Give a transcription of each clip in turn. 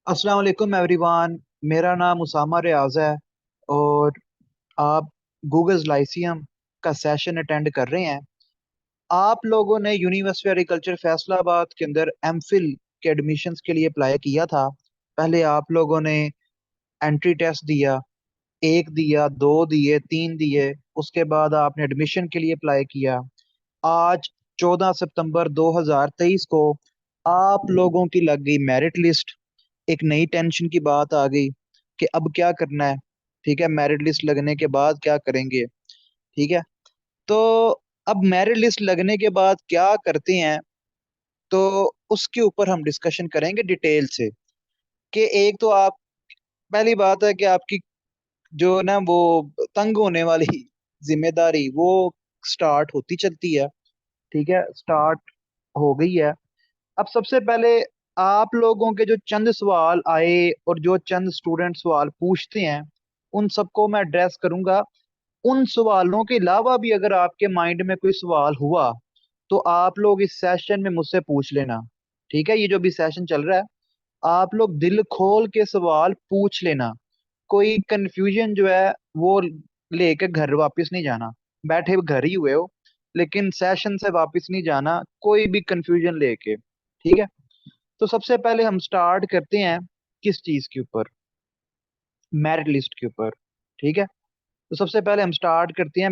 अस्सलाम वालेकुम एवरीवन। मेरा नाम उसामा रियाज है और आप गूगल लाइसियम का सेशन अटेंड कर रहे हैं। आप लोगों ने यूनिवर्सिटी एग्रीकल्चर फैसलाबाद के अंदर एमफिल के एडमिशन्स के लिए अप्लाई किया था। पहले आप लोगों ने एंट्री टेस्ट दिया, एक दिया, दो दिए, तीन दिए। उसके बाद आपने एडमिशन के लिए अप्लाई किया। आज 14 सितंबर 2023 को आप लोगों की लग गई मेरिट लिस्ट। एक नई टेंशन की बात आ गई कि अब क्या करना है। ठीक है, मेरिट लिस्ट लगने के बाद क्या करेंगे। ठीक है, तो अब मेरिट लिस्ट लगने के बाद क्या करते हैं, तो उसके ऊपर हम डिस्कशन करेंगे डिटेल से। कि एक तो आप, पहली बात है कि आपकी जो ना वो तंग होने वाली जिम्मेदारी वो स्टार्ट होती चलती है। ठीक है, स्टार्ट हो गई है। अब सबसे पहले आप लोगों के जो चंद सवाल आए और जो चंद स्टूडेंट सवाल पूछते हैं उन सबको मैं एड्रेस करूंगा। उन सवालों के अलावा भी अगर आपके माइंड में कोई सवाल हुआ तो आप लोग इस सेशन में मुझसे पूछ लेना। ठीक है, ये जो भी सेशन चल रहा है आप लोग दिल खोल के सवाल पूछ लेना। कोई कंफ्यूजन जो है वो लेके घर वापस नहीं जाना। बैठे घर ही हुए हो लेकिन सेशन से वापस नहीं जाना कोई भी कंफ्यूजन लेके। ठीक है, तो सबसे पहले हम स्टार्ट करते हैं किस चीज के ऊपर, मेरिट लिस्ट के ऊपर। ठीक है, तो सबसे पहले हम स्टार्ट करते हैं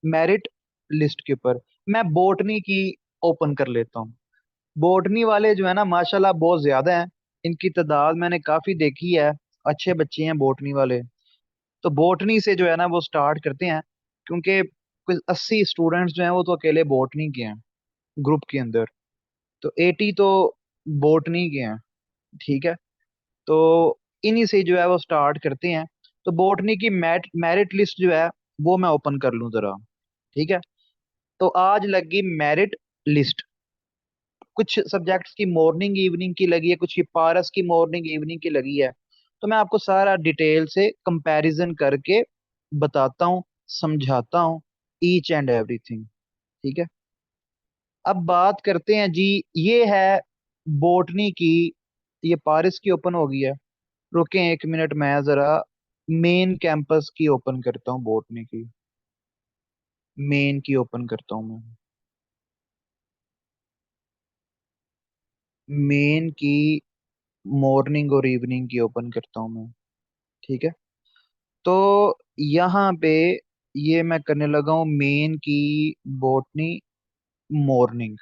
मेरिट लिस्ट के ऊपर। मैं बोटनी की ओपन कर लेता हूँ। बोटनी वाले जो है ना माशाल्लाह बहुत ज्यादा हैं, इनकी तादाद मैंने काफी देखी है। अच्छे बच्चे हैं बोटनी वाले। तो बोटनी से जो है ना वो स्टार्ट करते हैं, क्योंकि कुछ 80 स्टूडेंट्स जो हैं वो तो अकेले बोटनी के हैं ग्रुप के अंदर। तो 80 तो बोटनी के हैं। ठीक है, तो इन्हीं से जो है वो स्टार्ट करते हैं। तो बोटनी की मेरिट लिस्ट जो है वो मैं ओपन कर लूं जरा। ठीक है, तो आज लगी मेरिट लिस्ट। कुछ सब्जेक्ट्स की मॉर्निंग इवनिंग की लगी है, कुछ की पारस की मॉर्निंग इवनिंग की लगी है। तो मैं आपको सारा डिटेल से कंपैरिजन करके बताता हूँ, समझाता हूँ ईच एंड एवरीथिंग। ठीक है, अब बात करते हैं जी। ये है बोटनी की, ये पारिस की ओपन हो गई है। रुकें एक मिनट, मैं जरा मेन कैंपस की ओपन करता हूँ, बोटनी की मेन की ओपन करता हूँ मैं। मेन की मॉर्निंग और इवनिंग की ओपन करता हूँ मैं। ठीक है, तो यहाँ पे ये मैं करने लगा हूँ मेन की बोटनी मॉर्निंग।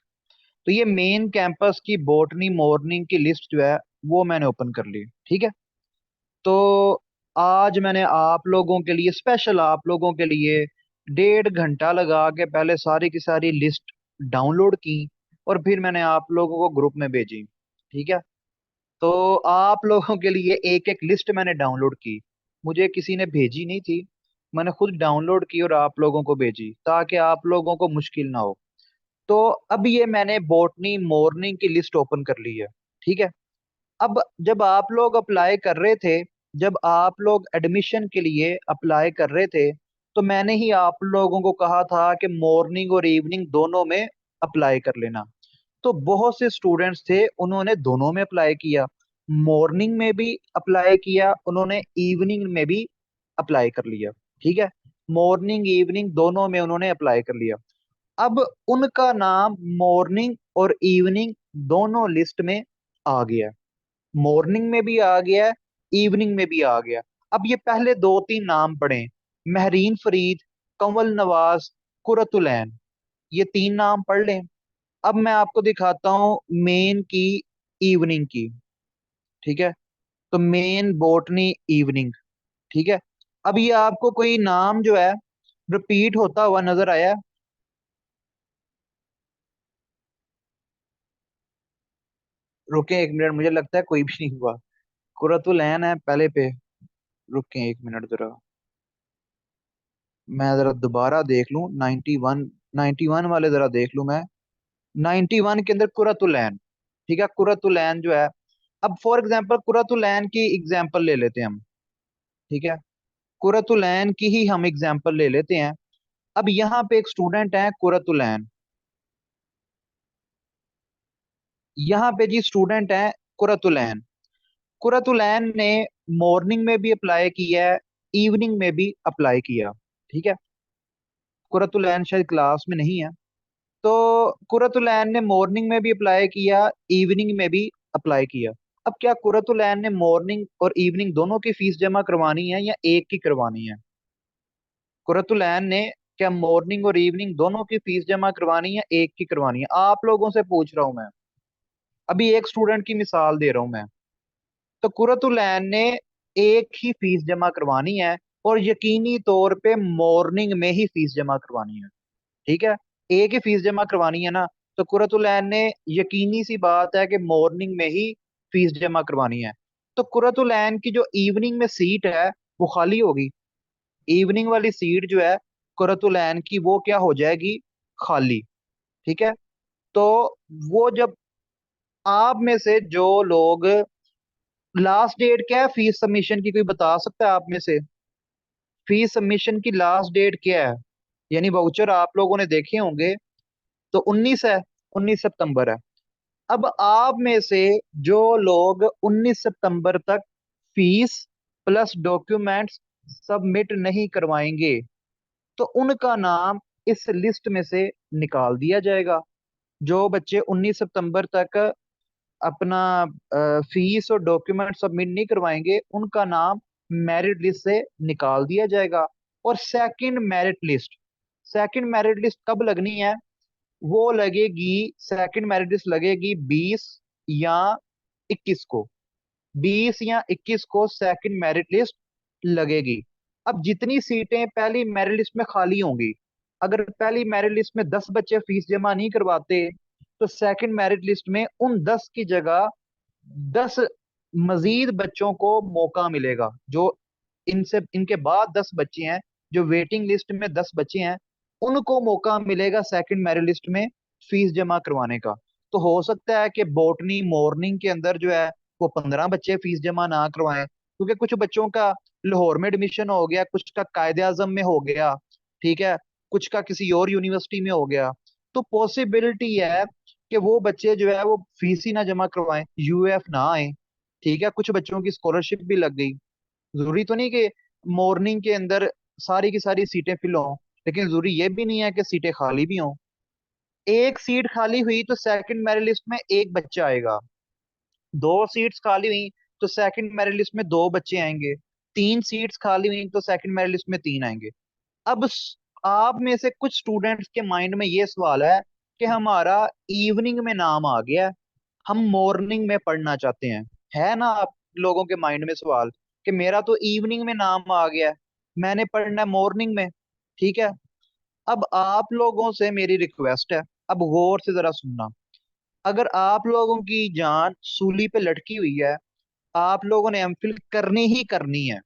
तो ये मेन कैंपस की बोटनी मॉर्निंग की लिस्ट जो है वो मैंने ओपन कर ली। ठीक है, तो आज मैंने आप लोगों के लिए, स्पेशल आप लोगों के लिए 1.5 घंटा लगा के पहले सारी की सारी लिस्ट डाउनलोड की और फिर मैंने आप लोगों को ग्रुप में भेजी। ठीक है, तो आप लोगों के लिए एक एक लिस्ट मैंने डाउनलोड की। मुझे किसी ने भेजी नहीं थी, मैंने खुद डाउनलोड की और आप लोगों को भेजी ताकि आप लोगों को मुश्किल ना हो। तो अब ये मैंने बोटनी मॉर्निंग की लिस्ट ओपन कर ली है। ठीक है, अब जब आप लोग अप्लाई कर रहे थे, जब आप लोग एडमिशन के लिए अप्लाई कर रहे थे, तो मैंने ही आप लोगों को कहा था कि मॉर्निंग और इवनिंग दोनों में अप्लाई कर लेना। तो बहुत से स्टूडेंट्स थे उन्होंने दोनों में अप्लाई किया। मॉर्निंग में भी अप्लाई किया उन्होंने, इवनिंग में भी अप्लाई कर लिया। ठीक है, मॉर्निंग इवनिंग दोनों में उन्होंने अप्लाई कर लिया। अब उनका नाम मॉर्निंग और इवनिंग दोनों लिस्ट में आ गया है। मॉर्निंग में भी आ गया है, इवनिंग में भी आ गया। अब ये पहले दो तीन नाम पढ़े, महरीन फरीद, कंवल नवाज, कुरतुलैन, ये तीन नाम पढ़ लें। अब मैं आपको दिखाता हूँ मेन की इवनिंग की। ठीक है, तो मेन बोटनी इवनिंग। ठीक है, अब ये आपको कोई नाम जो है रिपीट होता हुआ नजर आया? रुके एक मिनट, मुझे लगता है कोई भी नहीं हुआ। कुरतुल ऐन है पहले पे। रुके एक मिनट जरा, मैं जरा दोबारा देख लूं। 91, 91 वाले जरा देख लूं मैं। 91 के अंदर कुरतुल ऐन। ठीक है, कुरतुल ऐन जो है, अब फॉर एग्जांपल कुरतुल ऐन की एग्जांपल ले लेते हैं हम। ठीक है, कुरतुलैन की ही हम एग्जाम्पल ले लेते हैं। अब यहाँ पे एक स्टूडेंट है कुरतुलैन, यहाँ पे जी स्टूडेंट है कुरतुलैन। कुरतुलैन ने मॉर्निंग में भी अप्लाई किया है, इवनिंग में भी अप्लाई किया। ठीक है, कुरतुलैन शायद क्लास में नहीं है। तो कुरतुलैन ने मॉर्निंग में भी अप्लाई किया, इवनिंग में भी अप्लाई किया। अब क्या कुरतुलैन ने मॉर्निंग और इवनिंग दोनों की फीस जमा करवानी है या एक की करवानी है? कुरतुलैन ने क्या मॉर्निंग और इवनिंग दोनों की फीस जमा करवानी है, एक की करवानी है? आप लोगों से पूछ रहा हूं मैं, अभी एक स्टूडेंट की मिसाल दे रहा हूं मैं। तो कुरतुलैन ने एक ही फीस जमा करवानी है, और यकीनी तौर पे मॉर्निंग में ही फीस जमा करवानी है। ठीक है, एक ही फीस जमा करवानी है ना, तो कुरतुलैन ने यकीनी सी बात है कि मॉर्निंग में ही फीस जमा करवानी है। तो कुरतुलैन की जो इवनिंग में सीट है वो खाली होगी। इवनिंग वाली सीट जो है कुरतुलैन की, वो क्या हो जाएगी? खाली। ठीक है। तो वो जब, आप में से जो लोग, लास्ट डेट क्या है फीस सबमिशन की, कोई बता सकता है आप में से? फीस सबमिशन की लास्ट डेट क्या है? यानी वाउचर आप लोगों ने देखे होंगे, तो 19 है, 19 सितंबर है। अब आप में से जो लोग 19 सितंबर तक फीस प्लस डॉक्यूमेंट्स सबमिट नहीं करवाएंगे, तो उनका नाम इस लिस्ट में से निकाल दिया जाएगा। जो बच्चे 19 सितंबर तक अपना फीस और डॉक्यूमेंट सबमिट नहीं करवाएंगे, उनका नाम मेरिट लिस्ट से निकाल दिया जाएगा। और सेकंड मेरिट लिस्ट कब लगनी है? वो लगेगी, सेकंड मेरिट लिस्ट लगेगी 20 या 21 को। 20 या 21 को सेकंड मेरिट लिस्ट लगेगी। अब जितनी सीटें पहली मेरिट लिस्ट में खाली होंगी, अगर पहली मेरिट लिस्ट में 10 बच्चे फीस जमा नहीं करवाते, तो सेकंड मेरिट लिस्ट में उन 10 की जगह 10 मजीद बच्चों को मौका मिलेगा। जो इनसे, इनके बाद 10 बच्चे हैं, जो वेटिंग लिस्ट में 10 बच्चे हैं, उनको मौका मिलेगा सेकंड मेरिट लिस्ट में फीस जमा करवाने का। तो हो सकता है कि बॉटनी मॉर्निंग के अंदर जो है वो 15 बच्चे फीस जमा ना करवाएं, क्योंकि कुछ बच्चों का लाहौर में एडमिशन हो गया, कुछ का कायदे आजम में हो गया। ठीक है, कुछ का किसी और यूनिवर्सिटी में हो गया। तो पॉसिबिलिटी है कि वो बच्चे जो है वो फीस ही ना जमा करवाएं, यूएफ ना आए। ठीक है, कुछ बच्चों की स्कॉलरशिप भी लग गई। जरूरी तो नहीं कि मॉर्निंग के अंदर सारी की सारी सीटें फिल हों, लेकिन जरूरी ये भी नहीं है कि सीटें खाली भी हों। एक सीट खाली हुई तो सेकंड मेरिट लिस्ट में एक बच्चा आएगा। दो सीट्स खाली हुई तो सेकंड मेरिट लिस्ट में दो बच्चे आएंगे। तीन सीट्स खाली हुई तो सेकंड मेरिट लिस्ट में तीन आएंगे। अब आप में से कुछ स्टूडेंट्स के माइंड में ये सवाल है कि हमारा इवनिंग में नाम आ गया है, हम मॉर्निंग में पढ़ना चाहते हैं। है ना आप लोगों के माइंड में सवाल कि मेरा तो इवनिंग में नाम आ गया है, मैंने पढ़ना है मॉर्निंग में। ठीक है, अब आप लोगों से मेरी रिक्वेस्ट है, अब गौर से जरा सुनना। अगर आप लोगों की जान सूली पे लटकी हुई है, आप लोगों ने एमफिल करनी ही करनी है।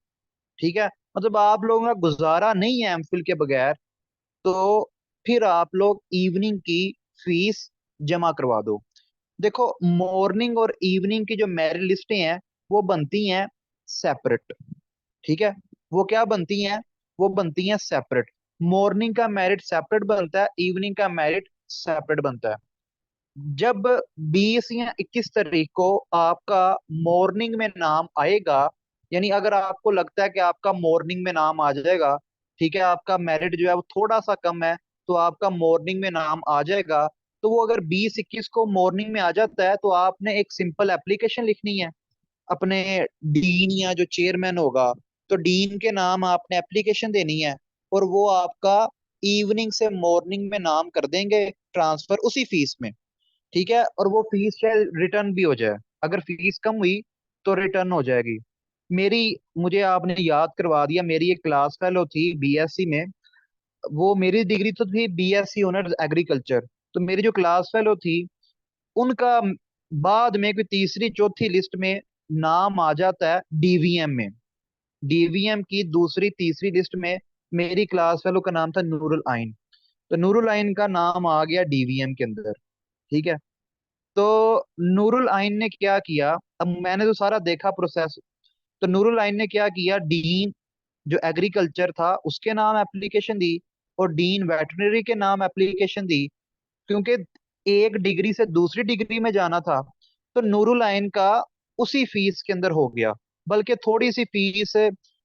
ठीक है, मतलब आप लोगों का गुजारा नहीं है एमफिल के बगैर, तो फिर आप लोग इवनिंग की फीस जमा करवा दो। देखो, मॉर्निंग और इवनिंग की जो मेरिट लिस्टें हैं वो बनती हैं सेपरेट। ठीक है, वो क्या बनती हैं? वो बनती हैं सेपरेट। मॉर्निंग का मेरिट सेपरेट बनता है, इवनिंग का मेरिट सेपरेट बनता है। जब 20 या 21 तारीख को आपका मॉर्निंग में नाम आएगा, यानी अगर आपको लगता है कि आपका मॉर्निंग में नाम आ जाएगा, ठीक है, आपका मेरिट जो है वो थोड़ा सा कम है, तो आपका मॉर्निंग में नाम आ जाएगा। तो वो अगर 20-21 को मॉर्निंग में आ जाता है, तो आपने एक सिंपल एप्लीकेशन लिखनी है अपने डीन या जो चेयरमैन होगा, तो डीन के नाम आपने एप्लीकेशन देनी है, और वो आपका इवनिंग से मॉर्निंग में नाम कर देंगे ट्रांसफर उसी फीस में। ठीक है, और वो फीस चाहे रिटर्न भी हो जाए, अगर फीस कम हुई तो रिटर्न हो जाएगी। मेरी, मुझे आपने याद करवा दिया, मेरी एक क्लास फेलो थी बीएससी में। वो मेरी डिग्री तो थी बीएससी ऑनर्स एग्रीकल्चर। तो मेरी जो क्लास फेलो थी, उनका बाद में कोई तीसरी चौथी लिस्ट में नाम आ जाता है डीवीएम में। डीवीएम की दूसरी तीसरी लिस्ट में मेरी क्लास फेलो का नाम था नूरुल आइन। तो नूरुल आइन का नाम आ गया डीवीएम के अंदर। ठीक है, तो नूरुल आइन ने क्या किया? अब मैंने तो सारा देखा प्रोसेस। तो नूरुल आइन ने क्या किया, डीन जो एग्रीकल्चर था उसके नाम एप्लीकेशन दी, और डीन वेटरनरी के नाम एप्लीकेशन दी, क्योंकि एक डिग्री से दूसरी डिग्री में जाना था। तो नूरुल आइन का उसी फीस के अंदर हो गया। बल्कि थोड़ी सी फीस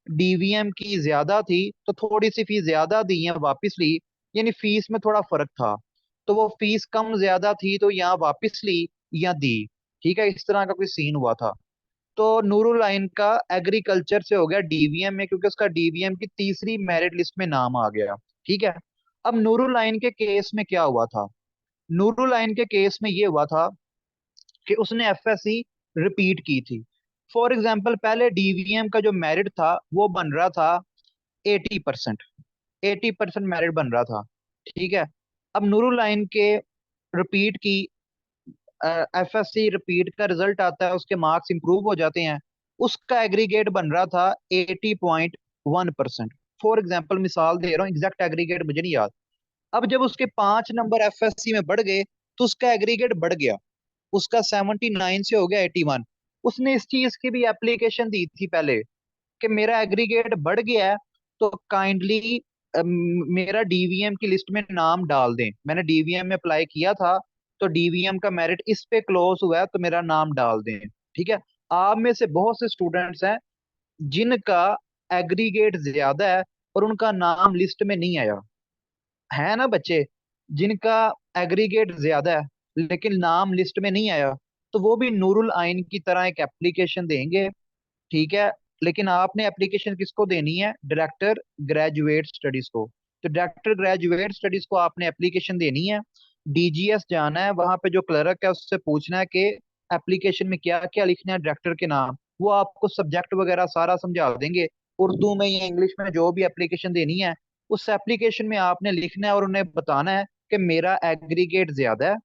डीवीएम की ज्यादा थी, तो थोड़ी सी फीस ज्यादा दी है वापस ली, यानी फीस में थोड़ा फर्क था। तो वो फीस कम ज्यादा थी तो यहाँ वापस ली या दी। ठीक है, इस तरह का कोई सीन हुआ था। तो नूरुल आइन का एग्रीकल्चर से हो गया डीवीएम में, क्योंकि उसका डीवीएम की तीसरी मेरिट लिस्ट में नाम आ गया। ठीक है। अब नूरुल आइन के केस में क्या हुआ था? नूरुल आइन के केस में ये हुआ था कि उसने एफएससी रिपीट की थी। फॉर एग्जाम्पल, पहले डीवीएम का जो मेरिट था वो बन रहा था 80%। 80% मेरिट बन रहा था। ठीक है। अब नूरुल आइन के रिपीट की एफएससी रिपीट का रिजल्ट आता है, उसके मार्क्स इंप्रूव हो जाते हैं। उसका एग्रीगेट बन रहा था 80.1%। फॉर एग्जाम्पल, मिसाल दे रहा हूँ, एग्जैक्ट एग्रीगेट मुझे नहीं याद। अब जब उसके 5 नंबर एफएससी में बढ़ गए तो उसका एग्रीगेट बढ़ गया। उसका 79 से हो गया 81। उसने इस चीज की भी एप्लीकेशन दी थी पहले कि मेरा एग्रीगेट बढ़ गया है, तो काइंडली मेरा डीवीएम की लिस्ट में नाम डाल दें। मैंने डीवीएम में अप्लाई किया था, तो डीवीएम का मेरिट इस पे क्लोज हुआ है, तो मेरा नाम डाल दें। ठीक है। आप में से बहुत से स्टूडेंट्स हैं जिनका एग्रीगेट ज्यादा है और उनका नाम लिस्ट में नहीं आया। है ना बच्चे? जिनका एग्रीगेट ज्यादा है लेकिन नाम लिस्ट में नहीं आया, तो वो भी नूरुल आइन की तरह एक एप्लीकेशन देंगे। ठीक है। लेकिन आपने एप्लीकेशन किसको देनी है? डायरेक्टर ग्रेजुएट स्टडीज को। तो डायरेक्टर ग्रेजुएट स्टडीज को आपने एप्लीकेशन देनी है। डीजीएस जाना है, वहां पे जो क्लर्क है उससे पूछना है कि एप्लीकेशन में क्या क्या लिखना है डायरेक्टर के नाम। वो आपको सब्जेक्ट वगैरह सारा समझा देंगे, उर्दू में या इंग्लिश में, जो भी एप्लीकेशन देनी है। उस एप्लीकेशन में आपने लिखना है और उन्हें बताना है कि मेरा एग्रीगेट ज्यादा है।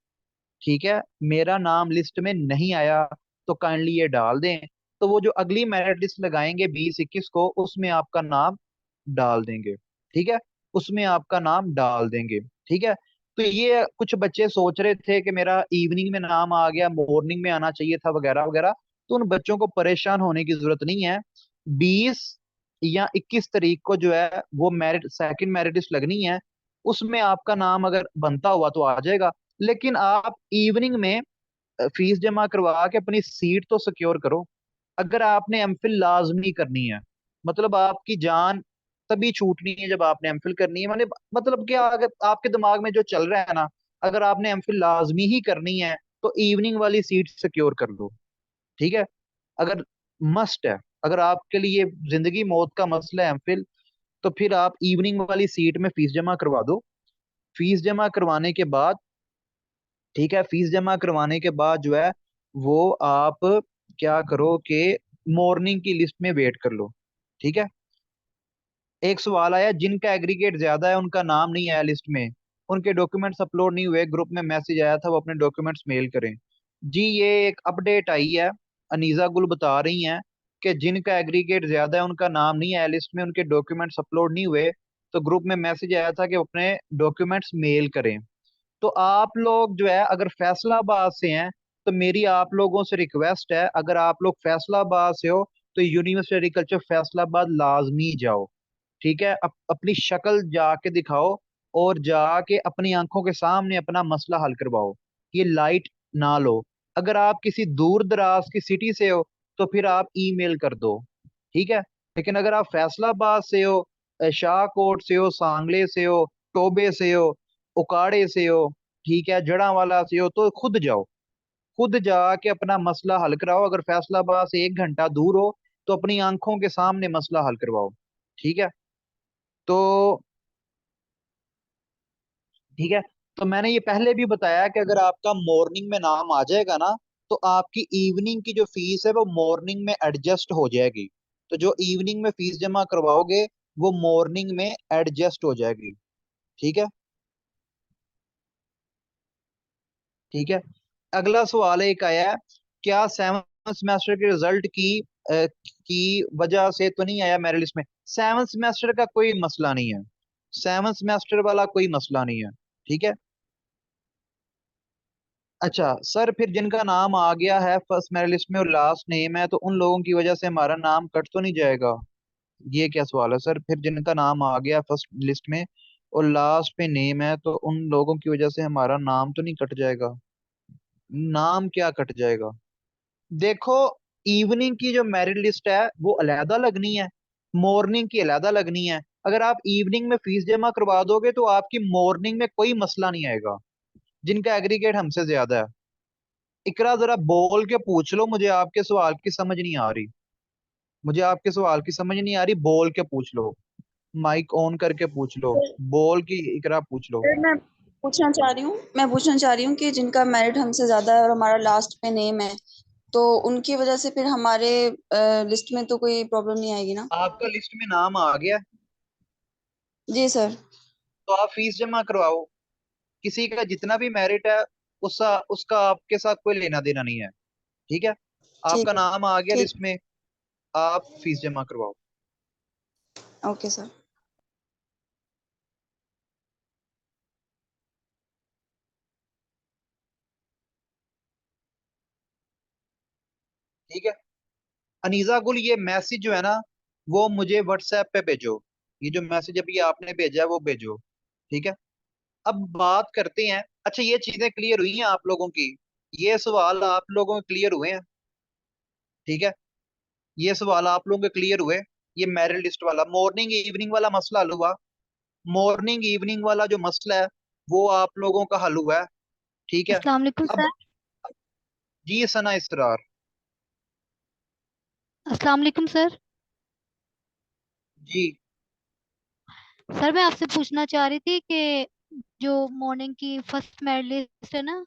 ठीक है, मेरा नाम लिस्ट में नहीं आया, तो काइंडली ये डाल दें। तो वो जो अगली मेरिट लिस्ट लगाएंगे 2021 को, उसमें आपका नाम डाल देंगे। ठीक है, उसमें आपका नाम डाल देंगे। ठीक है। तो ये कुछ बच्चे सोच रहे थे कि मेरा इवनिंग में नाम आ गया, मॉर्निंग में आना चाहिए था, वगैरह वगैरह। तो उन बच्चों को परेशान होने की जरूरत नहीं है। 20 या 21 तारीख को जो है वो मेरिट, सेकंड मेरिट लिस्ट लगनी है। उसमें आपका नाम अगर बनता हुआ तो आ जाएगा। लेकिन आप इवनिंग में फीस जमा करवा के अपनी सीट तो सिक्योर करो। अगर आपने एमफिल लाजमी करनी है, मतलब आपकी जान तभी छूटनी है जब आपने एमफिल करनी है, माने मतलब क्या, अगर आपके दिमाग में जो चल रहा है ना, अगर आपने एमफिल लाजमी ही करनी है तो इवनिंग वाली सीट सिक्योर कर लो। ठीक है। अगर मस्ट है, अगर आपके लिए जिंदगी मौत का मसला है एमफिल, तो फिर आप इवनिंग वाली सीट में फीस जमा करवा दो। फीस जमा करवाने के बाद, ठीक है, फीस जमा करवाने के बाद जो है वो आप क्या करो कि मॉर्निंग की लिस्ट में वेट कर लो। ठीक है। एक सवाल आया, जिनका एग्रीगेट ज्यादा है उनका नाम नहीं आया लिस्ट में, उनके डॉक्यूमेंट्स अपलोड नहीं हुए, ग्रुप में मैसेज आया था वो अपने डॉक्यूमेंट्स मेल करें। जी, ये एक अपडेट आई है, अनीजा गुल बता रही हैं कि जिनका एग्रीगेट ज्यादा है उनका नाम नहीं आया लिस्ट में, उनके डॉक्यूमेंट्स अपलोड नहीं हुए, तो ग्रुप में मैसेज आया था कि वो अपने डॉक्यूमेंट्स मेल करें। तो आप लोग जो है अगर फैसलाबाद से हैं, तो मेरी आप लोगों से रिक्वेस्ट है, अगर आप लोग फैसलाबाद से हो तो यूनिवर्सिटी एग्रीकल्चर फैसलाबाद लाजमी जाओ। ठीक है। अपनी शक्ल जाके दिखाओ और जाके अपनी आंखों के सामने अपना मसला हल करवाओ। ये लाइट ना लो। अगर आप किसी दूर दराज की सिटी से हो तो फिर आप ईमेल कर दो। ठीक है। लेकिन अगर आप फैसलाबाद से हो, शाहकोट से हो, सांगले से हो, टोबे से हो, उकाड़े से हो, ठीक है, जड़ावाला से हो, तो खुद जाओ। खुद जाके अपना मसला हल कराओ। अगर फैसलाबाद से 1 घंटा दूर हो तो अपनी आंखों के सामने मसला हल करवाओ। ठीक है। तो ठीक है, तो मैंने ये पहले भी बताया कि अगर आपका मॉर्निंग में नाम आ जाएगा ना, तो आपकी इवनिंग की जो फीस है वो मॉर्निंग में एडजस्ट हो जाएगी। तो जो इवनिंग में फीस जमा करवाओगे वो मॉर्निंग में एडजस्ट हो जाएगी। ठीक है। ठीक है। अगला सवाल एक आया है, क्या सेवन सेमेस्टर के रिजल्ट की वजह से तो नहीं आया मेरिट लिस्ट में? सेवन सेमेस्टर का कोई मसला नहीं है। सेवन सेमेस्टर वाला कोई मसला नहीं है। ठीक है। अच्छा सर, फिर जिनका नाम आ गया है फर्स्ट मेरिट लिस्ट में और लास्ट नेम है, तो उन लोगों की वजह से हमारा नाम कट तो नहीं जाएगा? ये क्या सवाल है सर? फिर जिनका नाम आ गया फर्स्ट लिस्ट में और लास्ट पे नेम है, तो उन लोगों की वजह से हमारा नाम तो नहीं कट जाएगा? नाम क्या कट जाएगा? देखो, इवनिंग की जो मेरिट लिस्ट है वो अलहदा लगनी है, मॉर्निंग की अलहदा लगनी है। अगर आप इवनिंग में फीस जमा करवा दोगे तो आपकी मॉर्निंग में कोई मसला नहीं आएगा, जिनका एग्रीगेट हमसे ज्यादा है। इकरा जरा बोल के पूछ लो, मुझे आपके सवाल की समझ नहीं आ रही, मुझे आपके सवाल की समझ नहीं आ रही, बोल के पूछ लो, माइक ऑन करके पूछ लो, सर बोल की इकरा पूछ लो। मैं पूछना चाह रही हूँ कि जिनका मेरिट हमसे ज्यादा है और हमारा लास्ट पे नेम है, तो उनकी वजह से फिर हमारे लिस्ट में तो कोई प्रॉब्लम नहीं आएगी ना? आपका लिस्ट में नाम आ गया जी सर। तो आप फीस जमा करवाओ। किसी का जितना भी मेरिट है उसका उसका आपके साथ कोई लेना देना नहीं है, ठीक है। ठीक आपका है। नाम आ गया ठीक। लिस्ट में, आप फीस जमा करवाओ। Okay sir. ठीक है। अनीजा गुल, ये मैसेज जो है ना वो मुझे व्हाट्सएप पे भेजो, ये जो मैसेज अभी आपने भेजा है वो भेजो, ठीक है। अब बात करते हैं, अच्छा ये चीजें क्लियर हुई हैं आप लोगों की, ये सवाल आप लोगों के क्लियर हुए हैं, ठीक है। ये सवाल आप लोगों के क्लियर हुए। ये मेरिट लिस्ट वाला मॉर्निंग इवनिंग वाला मसला हल हुआ, मॉर्निंग इवनिंग वाला जो मसला है वो आप लोगों का हल हुआ है, ठीक है। अस्सलाम वालेकुम अब सर। जी सना इसरार। अस्सलाम वालेकुम सर। जी सर मैं आपसे पूछना चाह रही थी कि जो मॉर्निंग की फर्स्ट मेरिट लिस्ट है ना,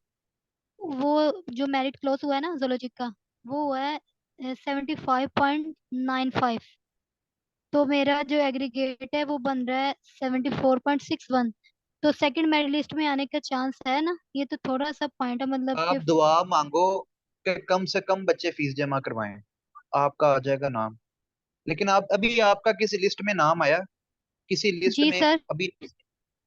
वो जो मेरिट क्लोज हुआ है ना जोलॉजी का, वो हुआ है 75.95। तो मेरा जो एग्रीगेट है वो बन रहा है 74.61। तो सेकंड मेरिट लिस्ट में आने का चांस है ना? ये तो थोड़ा सा पॉइंट है, मतलब आप कि दुआ मांगो कि कम से कम बच्चे फीस जमा करवाएं, आपका आ जाएगा नाम। लेकिन आप अभी आपका किसी लिस्ट में नाम आया, किसी लिस्ट जी में सर। अभी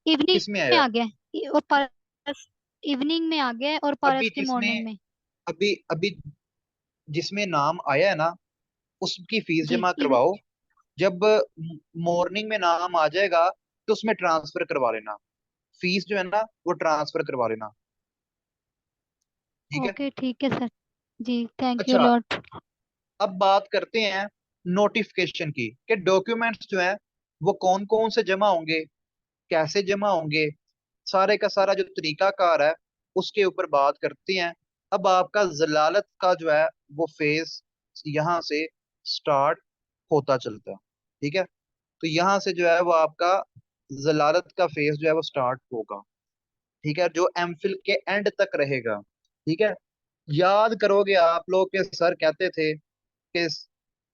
इवनिंग किस में में आया? आ गया और पारस इवनिंग में आ गया है और अभी पारस की जिसमें मॉर्निंग में। अभी अभी जिसमें नाम आया है ना उसकी फीस जी जमा करवाओ। जब मॉर्निंग में नाम आ जाएगा तो उसमें ट्रांसफर करवा लेना, फीस जो है ना वो ट्रांसफर करवा लेना, ठीक है। ओके ठीक है सर। जी थैंक यू अच्छा, लॉट। अब बात करते हैं नोटिफिकेशन की, कि डॉक्यूमेंट्स जो है वो कौन कौन से जमा होंगे, कैसे जमा होंगे, सारे का सारा जो तरीकाकार है उसके ऊपर बात करते हैं। अब आपका जलालत का जो है वो फेज यहाँ से स्टार्ट होता चलता है, ठीक है। तो यहाँ से जो है वो आपका जलालत का फेज जो है वो स्टार्ट होगा, ठीक है, जो एमफिल के एंड तक रहेगा, ठीक है। याद करोगे आप लोग के सर कहते थे कि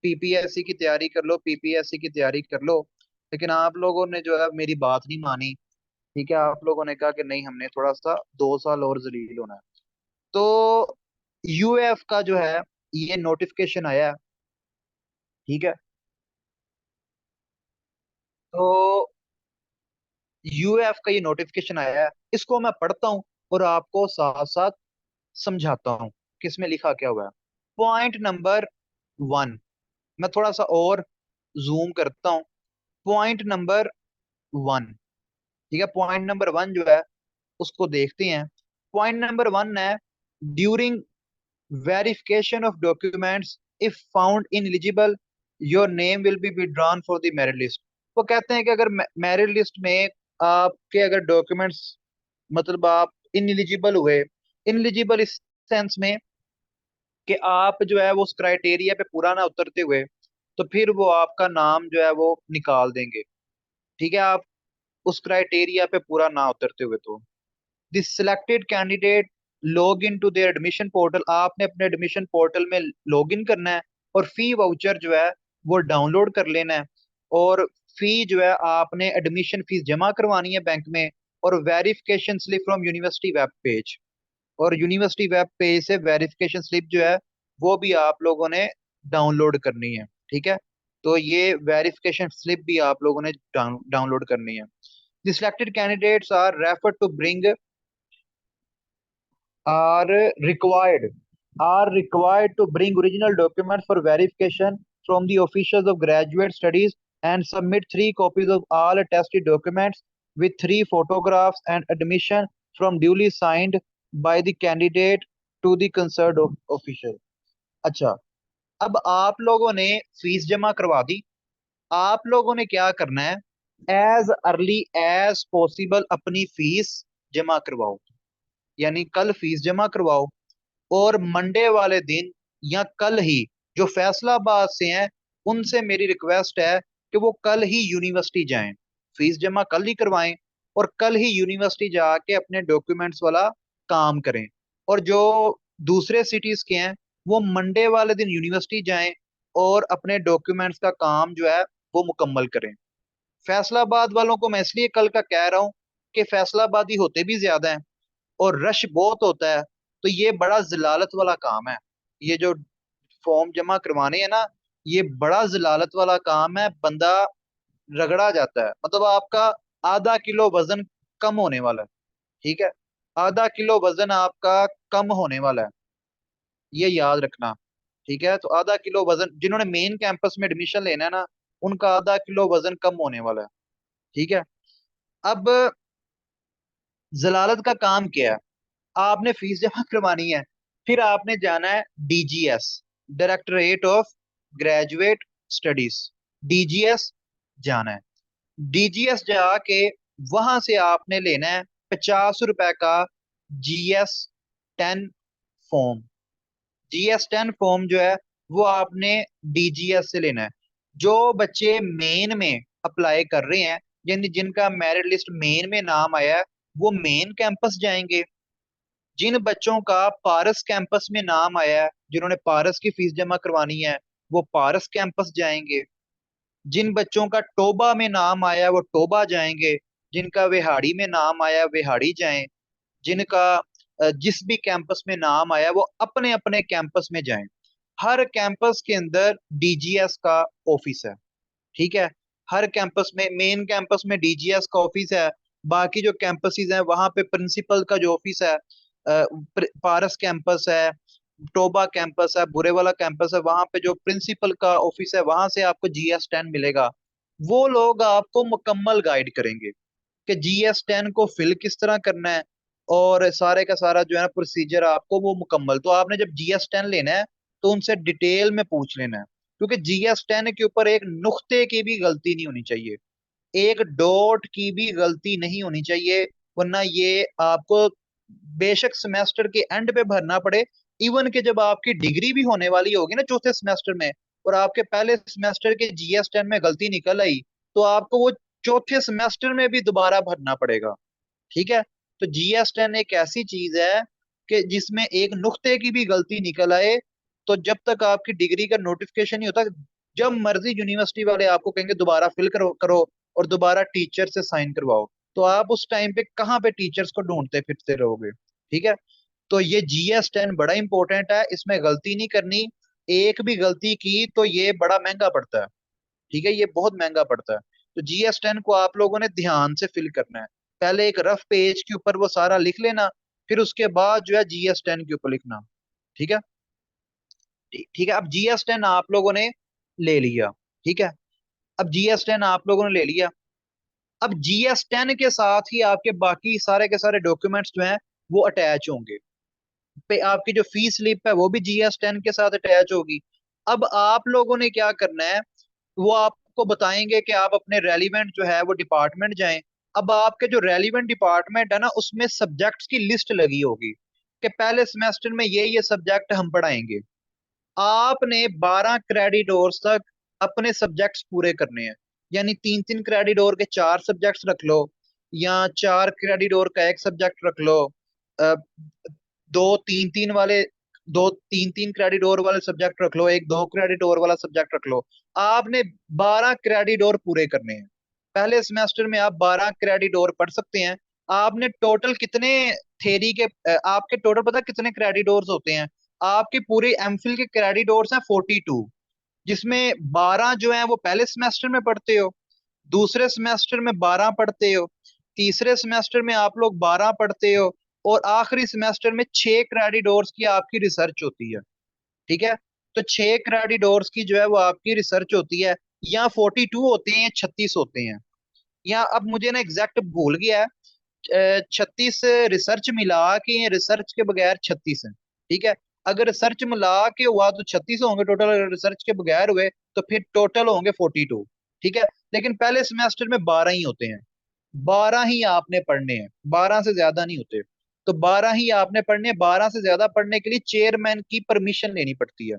पीपीएससी की तैयारी कर लो, पीपीएससी की तैयारी कर लो, लेकिन आप लोगों ने जो है मेरी बात नहीं मानी, ठीक है। आप लोगों ने कहा कि नहीं, हमने थोड़ा सा 2 साल और जलील होना है। तो यूएफ का जो है ये नोटिफिकेशन आया है, ठीक है। तो यूएफ का ये नोटिफिकेशन आया है, इसको मैं पढ़ता हूँ और आपको साथ साथ समझाता हूँ कि इसमें लिखा क्या हुआ है। पॉइंट नंबर 1, मैं थोड़ा सा और जूम करता हूँ। पॉइंट नंबर 1, ठीक है। पॉइंट नंबर 1 जो है उसको देखते हैं। पॉइंट नंबर 1 है, during verification of documents if found ineligible your name will be withdrawn for the merit list। वो कहते हैं कि अगर मेरिट लिस्ट में आपके अगर डॉक्यूमेंट्स, मतलब आप इनएलिजिबल हुए, इनएलिजिबल इस सेंस में कि आप जो है वो उस क्राइटेरिया पे पूरा ना उतरते हुए, तो फिर वो आपका नाम जो है वो निकाल देंगे, ठीक है। आप उस क्राइटेरिया पे पूरा ना उतरते हुए तो the selected candidate log in to their admission portal, आपने अपने एडमिशन पोर्टल में लॉग इन करना है और फी वाउचर जो है वो डाउनलोड कर लेना है। और फी जो है आपने एडमिशन फीस जमा करवानी है बैंक में, और verification slip from university web page, और यूनिवर्सिटी वेब पेज से वेरिफिकेशन स्लिप जो है वो भी आप लोगों ने डाउनलोड करनी है, ठीक है। तो ये वेरिफिकेशन स्लिप भी आप लोगों ने डाउनलोड करनी है। The selected candidates are required are required to bring original documents for verification from the officials of graduate studies and submit 3 copies of all attested documents with 3 photographs and admission from duly signed by the candidate to the concerned official। अच्छा, अब आप लोगों ने fees जमा करवा दी। आप लोगों ने क्या करना है, एज अर्ली एज पॉसिबल अपनी फीस जमा करवाओ। यानी कल फीस जमा करवाओ, और मंडे वाले दिन या कल ही जो फैसलाबाद से हैं उनसे मेरी रिक्वेस्ट है कि वो कल ही यूनिवर्सिटी जाएं, फीस जमा कल ही करवाएं, और कल ही यूनिवर्सिटी जाके अपने डॉक्यूमेंट्स वाला काम करें। और जो दूसरे सिटीज के हैं वो मंडे वाले दिन यूनिवर्सिटी जाएं और अपने डॉक्यूमेंट्स का काम जो है वो मुकम्मल करें। फैसलाबाद वालों को मैं इसलिए कल का कह रहा हूँ कि फैसलाबादी होते भी ज्यादा हैं और रश बहुत होता है, तो ये बड़ा जलालत वाला काम है। ये जो फॉर्म जमा करवाने हैं ना, ये बड़ा जलालत वाला काम है। बंदा रगड़ा जाता है, मतलब आपका आधा किलो वजन कम होने वाला है। ठीक है, आधा किलो वजन आपका कम होने वाला है, ये याद रखना। ठीक है, तो आधा किलो वजन, जिन्होंने मेन कैंपस में एडमिशन लेना है ना, उनका आधा किलो वजन कम होने वाला है। ठीक है। अब जलालत का काम क्या है, आपने फीस जमा करवानी है, फिर आपने जाना है DGS, directorate of graduate studies, DGS जाना है। डीजीएस जाके वहां से आपने लेना है 50 रुपए का GS10 फॉर्म। GS10 फॉर्म जो है वो आपने डीजीएस से लेना है। जो बच्चे मेन में अप्लाई कर रहे हैं, यानी जिनका मेरिट लिस्ट मेन में नाम आया है, वो मेन कैंपस जाएंगे। जिन बच्चों का पारस कैंपस में नाम आया है, जिन्होंने पारस की फीस जमा करवानी है, वो पारस कैंपस जाएंगे। जिन बच्चों का टोबा में नाम आया है वो टोबा जाएंगे। जिनका विहाड़ी में नाम आया है विहाड़ी जाएं। जिनका जिस भी कैंपस में नाम आया है, वो अपने अपने कैंपस में जाएं। हर कैंपस के अंदर डीजीएस का ऑफिस है। ठीक है, हर कैंपस में, मेन कैंपस में डीजीएस का ऑफिस है। बाकी जो कैंपसेस हैं वहां पे प्रिंसिपल का जो ऑफिस है, पारस कैंपस है, टोबा कैंपस है, बुरे वाला कैंपस है, वहां पे जो प्रिंसिपल का ऑफिस है वहां से आपको GS10 मिलेगा। वो लोग आपको मुकम्मल गाइड करेंगे कि GS10 को फिल किस तरह करना है, और सारे का सारा जो है ना प्रोसीजर आपको वो मुकम्मल। तो आपने जब GS10 लेना है तो उनसे डिटेल में पूछ लेना है, क्योंकि GS10 के ऊपर एक नुक्ते की भी गलती नहीं होनी चाहिए, एक डॉट की भी गलती नहीं होनी चाहिए, वरना ये आपको बेशक सेमेस्टर के एंड पे भरना पड़े। इवन के जब आपकी डिग्री भी होने वाली होगी ना चौथे सेमेस्टर में, और आपके पहले सेमेस्टर के GS10 में गलती निकल आई, तो आपको वो चौथे सेमेस्टर में भी दोबारा भरना पड़ेगा। ठीक है, तो GS10 एक ऐसी चीज है कि जिसमें एक नुक्ते की भी गलती निकल आए, तो जब तक आपकी डिग्री का नोटिफिकेशन नहीं होता, जब मर्जी यूनिवर्सिटी वाले आपको कहेंगे दोबारा फिल करो करो और दोबारा टीचर से साइन करवाओ, तो आप उस टाइम पे कहाँ पे टीचर्स को ढूंढते फिरते रहोगे। ठीक है, तो ये GS10 बड़ा इंपॉर्टेंट है, इसमें गलती नहीं करनी। एक भी गलती की तो ये बड़ा महंगा पड़ता है। ठीक है, ये बहुत महंगा पड़ता है। तो GS10 को आप लोगों ने ध्यान से फिल करना है। पहले एक रफ पेज के ऊपर वो सारा लिख लेना, फिर उसके बाद जो है GS10 के ऊपर लिखना। ठीक है, ठीक है। अब GS10 आप लोगों ने ले लिया। ठीक है, अब GS10 आप लोगों ने ले लिया। अब GS10 के साथ ही आपके बाकी सारे के सारे डॉक्यूमेंट्स जो हैं वो अटैच होंगे। पे आपकी जो फीस स्लिप है वो भी GS10 के साथ अटैच होगी। अब आप लोगों ने क्या करना है, वो आपको बताएंगे कि आप अपने रेलिवेंट जो है वो डिपार्टमेंट जाएं। अब आपके जो रेलिवेंट डिपार्टमेंट है ना, उसमें सब्जेक्ट्स की लिस्ट लगी होगी कि पहले सेमेस्टर में ये सब्जेक्ट हम पढ़ाएंगे। आपने 12 क्रेडिट तक अपने सब्जेक्ट्स पूरे करने हैं। यानी 3-3 क्रेडिट के 4 सब्जेक्ट्स रख लो, या 4 क्रेडिट का एक सब्जेक्ट रख लो। अ, दो तीन तीन वाले, 2-3 क्रेडिट वाले सब्जेक्ट रख लो, एक 2 क्रेडिट वाला सब्जेक्ट रख लो। आपने 12 क्रेडिट पूरे करने हैं। पहले सेमेस्टर में आप 12 क्रेडिट पढ़ सकते हैं। आपने टोटल कितने थेरी के, आपके टोटल पता है कितने क्रेडिट होते हैं? आपके पूरे एमफिल के क्रेडिट हैं 42, जिसमें 12 जो है वो पहले सेमेस्टर में पढ़ते हो, दूसरे सेमेस्टर में 12 पढ़ते हो, तीसरे सेमेस्टर में आप लोग 12 पढ़ते हो, और आखिरी सेमेस्टर में 6 क्रेडिट की आपकी रिसर्च होती है। ठीक है, तो 6 क्रेडिट की जो है वो आपकी रिसर्च होती है। या 42 होते हैं या 36 होते हैं, या अब मुझे ना एग्जैक्ट भूल गया है, 36 रिसर्च मिला के, रिसर्च के बगैर 36 है। ठीक है, अगर रिसर्च मिला के हुआ तो 36 होंगे टोटल, अगर रिसर्च के बगैर हुए तो फिर टोटल होंगे 42। ठीक है, लेकिन पहले सेमेस्टर में 12 ही होते हैं, 12 ही आपने पढ़ने हैं, 12 से ज्यादा नहीं होते। तो 12 ही आपने पढ़ने हैं, 12 से ज्यादा पढ़ने के लिए चेयरमैन की परमिशन लेनी पड़ती है।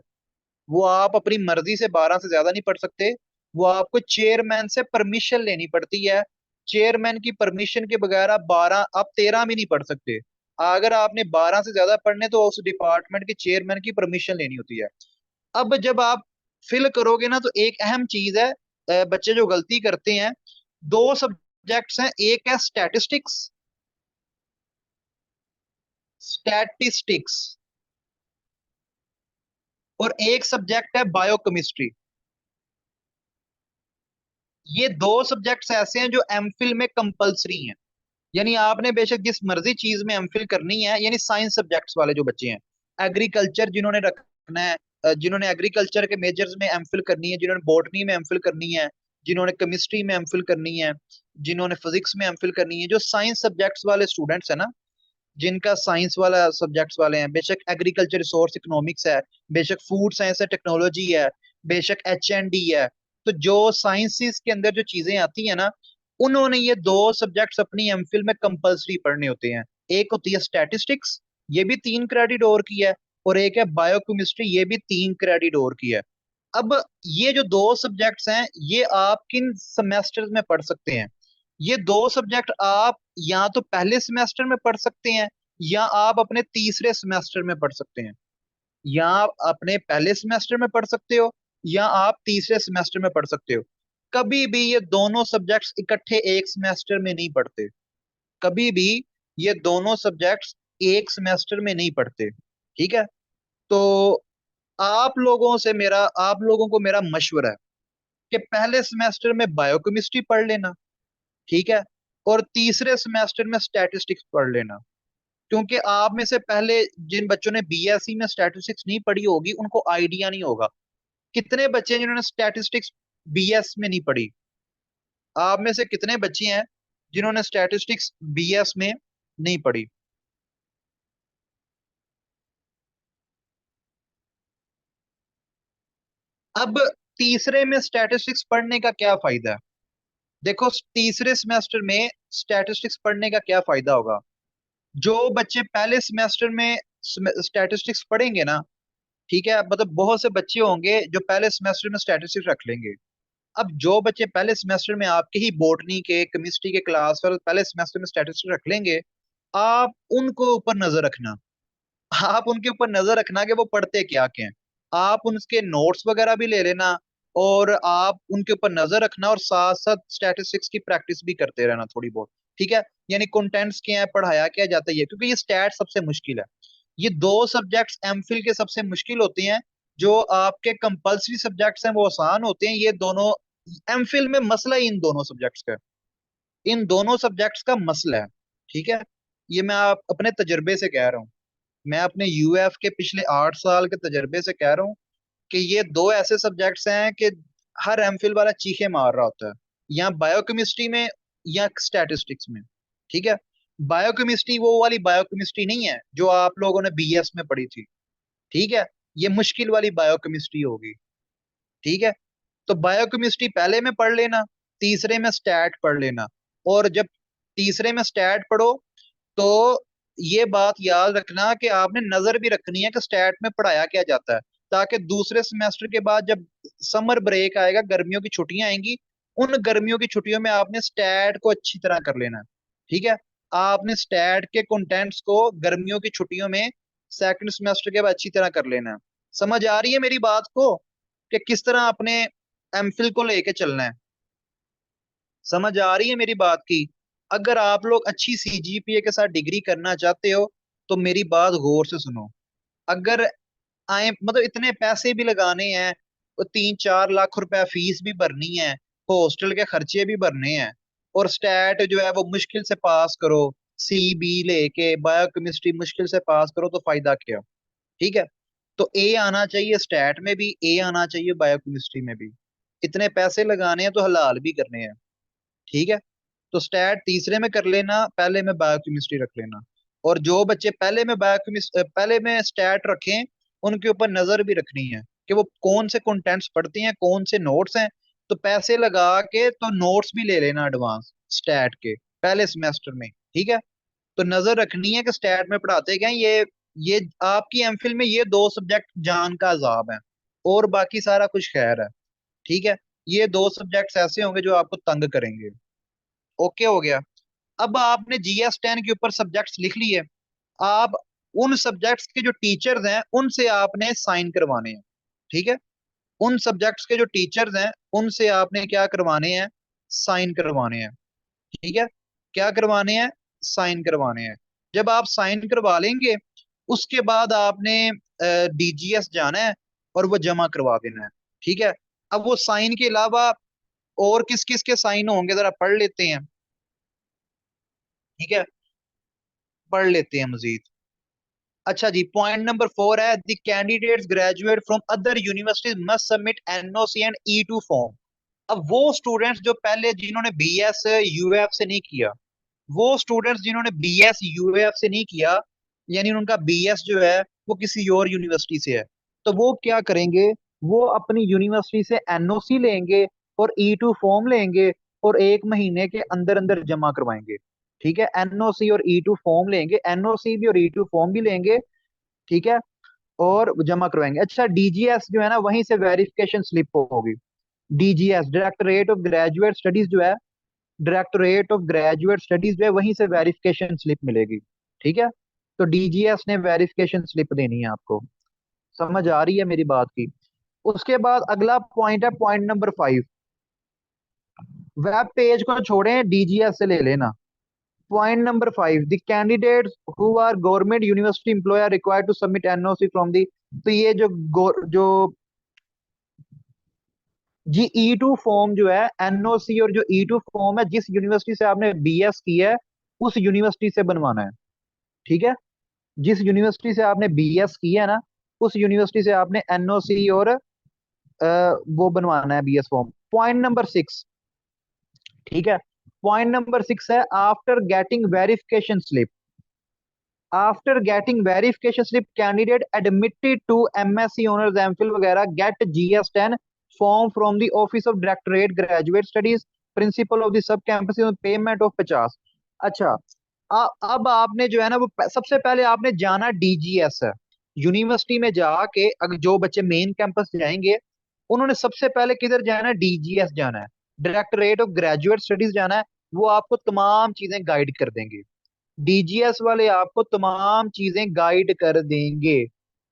वो आप अपनी मर्जी से 12 से ज्यादा नहीं पढ़ सकते, वो आपको चेयरमैन से परमिशन लेनी पड़ती है। चेयरमैन की परमिशन के बगैर आप 13 भी नहीं पढ़ सकते। अगर आपने 12 से ज्यादा पढ़ने तो उस डिपार्टमेंट के चेयरमैन की परमिशन लेनी होती है। अब जब आप फिल करोगे ना तो एक अहम चीज है, बच्चे जो गलती करते हैं, दो सब्जेक्ट्स हैं, एक है स्टैटिस्टिक्स, स्टैटिस्टिक्स, और एक सब्जेक्ट है बायोकेमिस्ट्री। ये दो सब्जेक्ट्स ऐसे हैं जो एमफिल में कंपलसरी हैं। यानी आपने बेशक जिस मर्जी चीज में एमफिल करनी है, यानी साइंस सब्जेक्ट्स वाले जो बच्चे हैं, एग्रीकल्चर जिन्होंने रखना है, जिन्होंने एग्रीकल्चर के मेजर्स में एमफिल करनी है, जिन्होंने बॉटनी में एमफिल करनी है, जिन्होंने केमिस्ट्री में एमफिल करनी है, जिन्होंने फिजिक्स में एमफिल करनी है, जो साइंस सब्जेक्ट्स वाले स्टूडेंट्स है ना, जिनका साइंस वाला सब्जेक्ट्स वाले हैं, बेशक एग्रीकल्चर रिसोर्स इकोनॉमिक्स है, बेशक फूड साइंस है, टेक्नोलॉजी है, बेशक H&D है, तो जो साइंसेस के अंदर जो चीजें आती है ना, उन्होंने ये दो सब्जेक्ट्स अपनी एमफिल में कंपलसरी पढ़ने होते हैं। एक होती है स्टैटिस्टिक्स, ये भी 3 क्रेडिट और की है, और एक है बायोकेमिस्ट्री, ये भी 3 क्रेडिट और की है। अब ये जो दो सब्जेक्ट्स हैं, ये आप किन सेमेस्टर्स में पढ़ सकते हैं? ये दो सब्जेक्ट आप या तो पहले सेमेस्टर में पढ़ सकते हैं, या आप अपने तीसरे सेमेस्टर में पढ़ सकते हैं। या आप अपने पहले सेमेस्टर में पढ़ सकते हो, या आप तीसरे सेमेस्टर में पढ़ सकते हो। कभी भी ये दोनों सब्जेक्ट्स इकट्ठे एक सेमेस्टर में नहीं पढ़ते, कभी भी ये दोनों सब्जेक्ट्स एक सेमेस्टर में नहीं पढ़ते। ठीक है, तो आप लोगों को मेरा मशवरा है कि पहले सेमेस्टर में बायोकेमिस्ट्री पढ़ लेना, ठीक है, और तीसरे सेमेस्टर में स्टैटिस्टिक्स पढ़ लेना। क्योंकि आप में से पहले जिन बच्चों ने बीएससी में स्टैटिस्टिक्स नहीं पढ़ी होगी उनको आइडिया नहीं होगा। कितने बच्चे हैं जिन्होंने स्टैटिस्टिक्स बीएस में नहीं पढ़ी? आप में से कितने बच्चे हैं जिन्होंने स्टैटिस्टिक्स बीएस में नहीं पढ़ी? अब तीसरे में स्टैटिस्टिक्स पढ़ने का क्या फायदा है? देखो, तीसरे सेमेस्टर में स्टैटिस्टिक्स पढ़ने का क्या फायदा होगा? जो बच्चे पहले सेमेस्टर में स्टैटिस्टिक्स पढ़ेंगे ना, ठीक है, मतलब बहुत से बच्चे होंगे जो पहले सेमेस्टर में स्टैटिस्टिक्स रख लेंगे। अब जो बच्चे पहले सेमेस्टर में आपके ही बॉटनी के केमिस्ट्री के क्लास पर पहले सेमेस्टर में स्टैटिस्टिक्स रख लेंगे, आप उनको ऊपर नजर रखना, आप उनके ऊपर नजर रखना कि वो पढ़ते क्या क्या हैं। आप उनके नोट्स वगैरह भी ले लेना, और आप उनके ऊपर नजर रखना, और साथ साथ स्टैटिस्टिक्स की प्रैक्टिस भी करते रहना थोड़ी बहुत। ठीक है, यानी कंटेंट्स क्या है, पढ़ाया क्या जाता है, क्योंकि ये स्टैट सबसे मुश्किल है। ये दो सब्जेक्ट्स एमफिल के सबसे मुश्किल होते हैं। जो आपके कंपलसरी सब्जेक्ट्स हैं वो आसान होते हैं, ये दोनों एमफिल में मसला ही इन दोनों सब्जेक्ट्स का है। इन दोनों सब्जेक्ट्स का मसला है। ठीक है, ये मैं आप अपने तजर्बे से कह रहा हूँ, मैं अपने यूएफ के पिछले 8 साल के तजर्बे से कह रहा हूँ कि ये दो ऐसे सब्जेक्ट्स हैं कि हर एमफिल वाला चीखे मार रहा होता है, या बायोकेमिस्ट्री में या स्टैटिस्टिक्स में। ठीक है, बायोकेमिस्ट्री वो वाली बायोकेमिस्ट्री नहीं है जो आप लोगों ने बीएस में पढ़ी थी। ठीक है, ये मुश्किल वाली बायोकेमिस्ट्री होगी। ठीक है, तो बायोकेमिस्ट्री पहले में पढ़ लेना, तीसरे में स्टैट पढ़ लेना। और जब तीसरे में स्टैट पढ़ो तो ये बात याद रखना कि आपने नजर भी रखनी है कि स्टैट में पढ़ाया क्या जाता है, ताकि दूसरे सेमेस्टर के बाद जब समर ब्रेक आएगा, गर्मियों की छुट्टियां आएंगी, उन गर्मियों की छुट्टियों में आपने स्टैट को अच्छी तरह कर लेना है। ठीक है, आपने स्टैट के कंटेंट्स को गर्मियों की छुट्टियों में सेकंड सेमेस्टर के बाद अच्छी तरह कर लेना है। समझ आ रही है मेरी बात को कि किस तरह अपने एमफिल को लेके चलना है? समझ आ रही है मेरी बात की? अगर आप लोग अच्छी सीजीपीए के साथ डिग्री करना चाहते हो तो मेरी बात गौर से सुनो। अगर आए मतलब इतने पैसे भी लगाने हैं, तो 3-4 लाख रुपए फीस भी भरनी है, हॉस्टल के खर्चे भी भरने हैं, और स्टैट जो है वो मुश्किल से पास करो, CB लेके बायोकेमिस्ट्री मुश्किल से पास करो, तो फायदा क्या? ठीक है, तो ए आना चाहिए स्टैट में भी, ए आना चाहिए बायोकेमिस्ट्री में भी। इतने पैसे लगाने हैं तो हलाल भी करने हैं। ठीक है, तो स्टैट तीसरे में कर लेना, पहले में बायोकेमिस्ट्री रख लेना। और जो बच्चे पहले में स्टैट रखें, उनके ऊपर नजर भी रखनी है कि वो कौन से कंटेंट्स पढ़ती हैं, कौन से नोट्स हैं। तो पैसे लगा के तो नोट्स भी ले लेना एडवांस स्टैट के पहले सेमेस्टर में, ठीक है। तो नजर रखनी है कि स्टैट में पढ़ाते क्या हैं। ये आपकी एमफिल में ये दो सब्जेक्ट जान का अजाब है, और बाकी सारा कुछ खैर है, ठीक है। ये दो सब्जेक्ट्स ऐसे होंगे जो आपको तंग करेंगे। ओके हो गया। अब आपने GS 10 के ऊपर सब्जेक्ट्स लिख लिए। आप उन सब्जेक्ट्स के जो टीचर्स हैं उनसे आपने साइन करवाने हैं, ठीक है। उन सब्जेक्ट्स के जो टीचर्स हैं उनसे आपने क्या करवाने हैं, साइन करवाने हैं, ठीक है। क्या करवाने हैं, साइन करवाने हैं। जब आप साइन करवा लेंगे उसके बाद आपने DGS जाना है और वो जमा करवा देना है, ठीक है। अब वो साइन के अलावा और किस किस के साइन होंगे जरा पढ़ लेते हैं, ठीक है। पढ़ लेते हैं मजीद। अच्छा जी, पॉइंट नंबर 4 है the candidates graduate from other universities must submit NOC and E2 form. अब वो स्टूडेंट्स जो पहले जिन्होंने BS UF से नहीं किया, वो स्टूडेंट्स जिन्होंने BS UF से नहीं किया, यानी उनका BS जो है वो किसी और यूनिवर्सिटी से है, तो वो क्या करेंगे, वो अपनी यूनिवर्सिटी से NOC लेंगे और E2 फॉर्म लेंगे और 1 महीने के अंदर अंदर जमा करवाएंगे, ठीक है। NOC और E2 फॉर्म लेंगे, NOC भी और E2 फॉर्म भी लेंगे, ठीक है, और जमा करवाएंगे। अच्छा, DGS जो है ना वहीं से वेरिफिकेशन स्लिप होगी। DGS directorate of graduate studies जो है, डायरेक्टोरेट ऑफ ग्रेजुएट स्टडीज जो है वहीं से वेरिफिकेशन स्लिप मिलेगी, ठीक है। तो DGS ने वेरिफिकेशन स्लिप देनी है आपको। समझ आ रही है मेरी बात की। उसके बाद अगला पॉइंट है पॉइंट नंबर 5। वेब पेज को छोड़ें, DGS से ले लेना। Point number 5, the candidates who are government university employer required to submit NOC from the. तो ये जो जी E2 फॉर्म जो है, NOC और जो E2 फॉर्म है, जिस यूनिवर्सिटी से आपने BS की है उस यूनिवर्सिटी से बनवाना है, ठीक है। जिस यूनिवर्सिटी से आपने BS की है ना उस यूनिवर्सिटी से आपने NOC और वो बनवाना है BS फॉर्म। पॉइंट नंबर 6, ठीक है। पॉइंट नंबर 6 है after getting verification slip. After getting verification slip candidate admitted to MSc honours MPhil वगैरह get GS 10 form from the office of directorate graduate studies principal of the sub campus payment of 50। अच्छा, अब आपने जो है ना वो सबसे पहले आपने जाना DGS है यूनिवर्सिटी में जाके। अगर जो बच्चे मेन कैंपस जाएंगे उन्होंने सबसे पहले किधर जाना है, DGS जाना है, डायरेक्टरेट ऑफ ग्रेजुएट स्टडीज जाना है। वो आपको तमाम चीजें गाइड कर देंगे। DGS वाले आपको तमाम चीजें गाइड कर देंगे,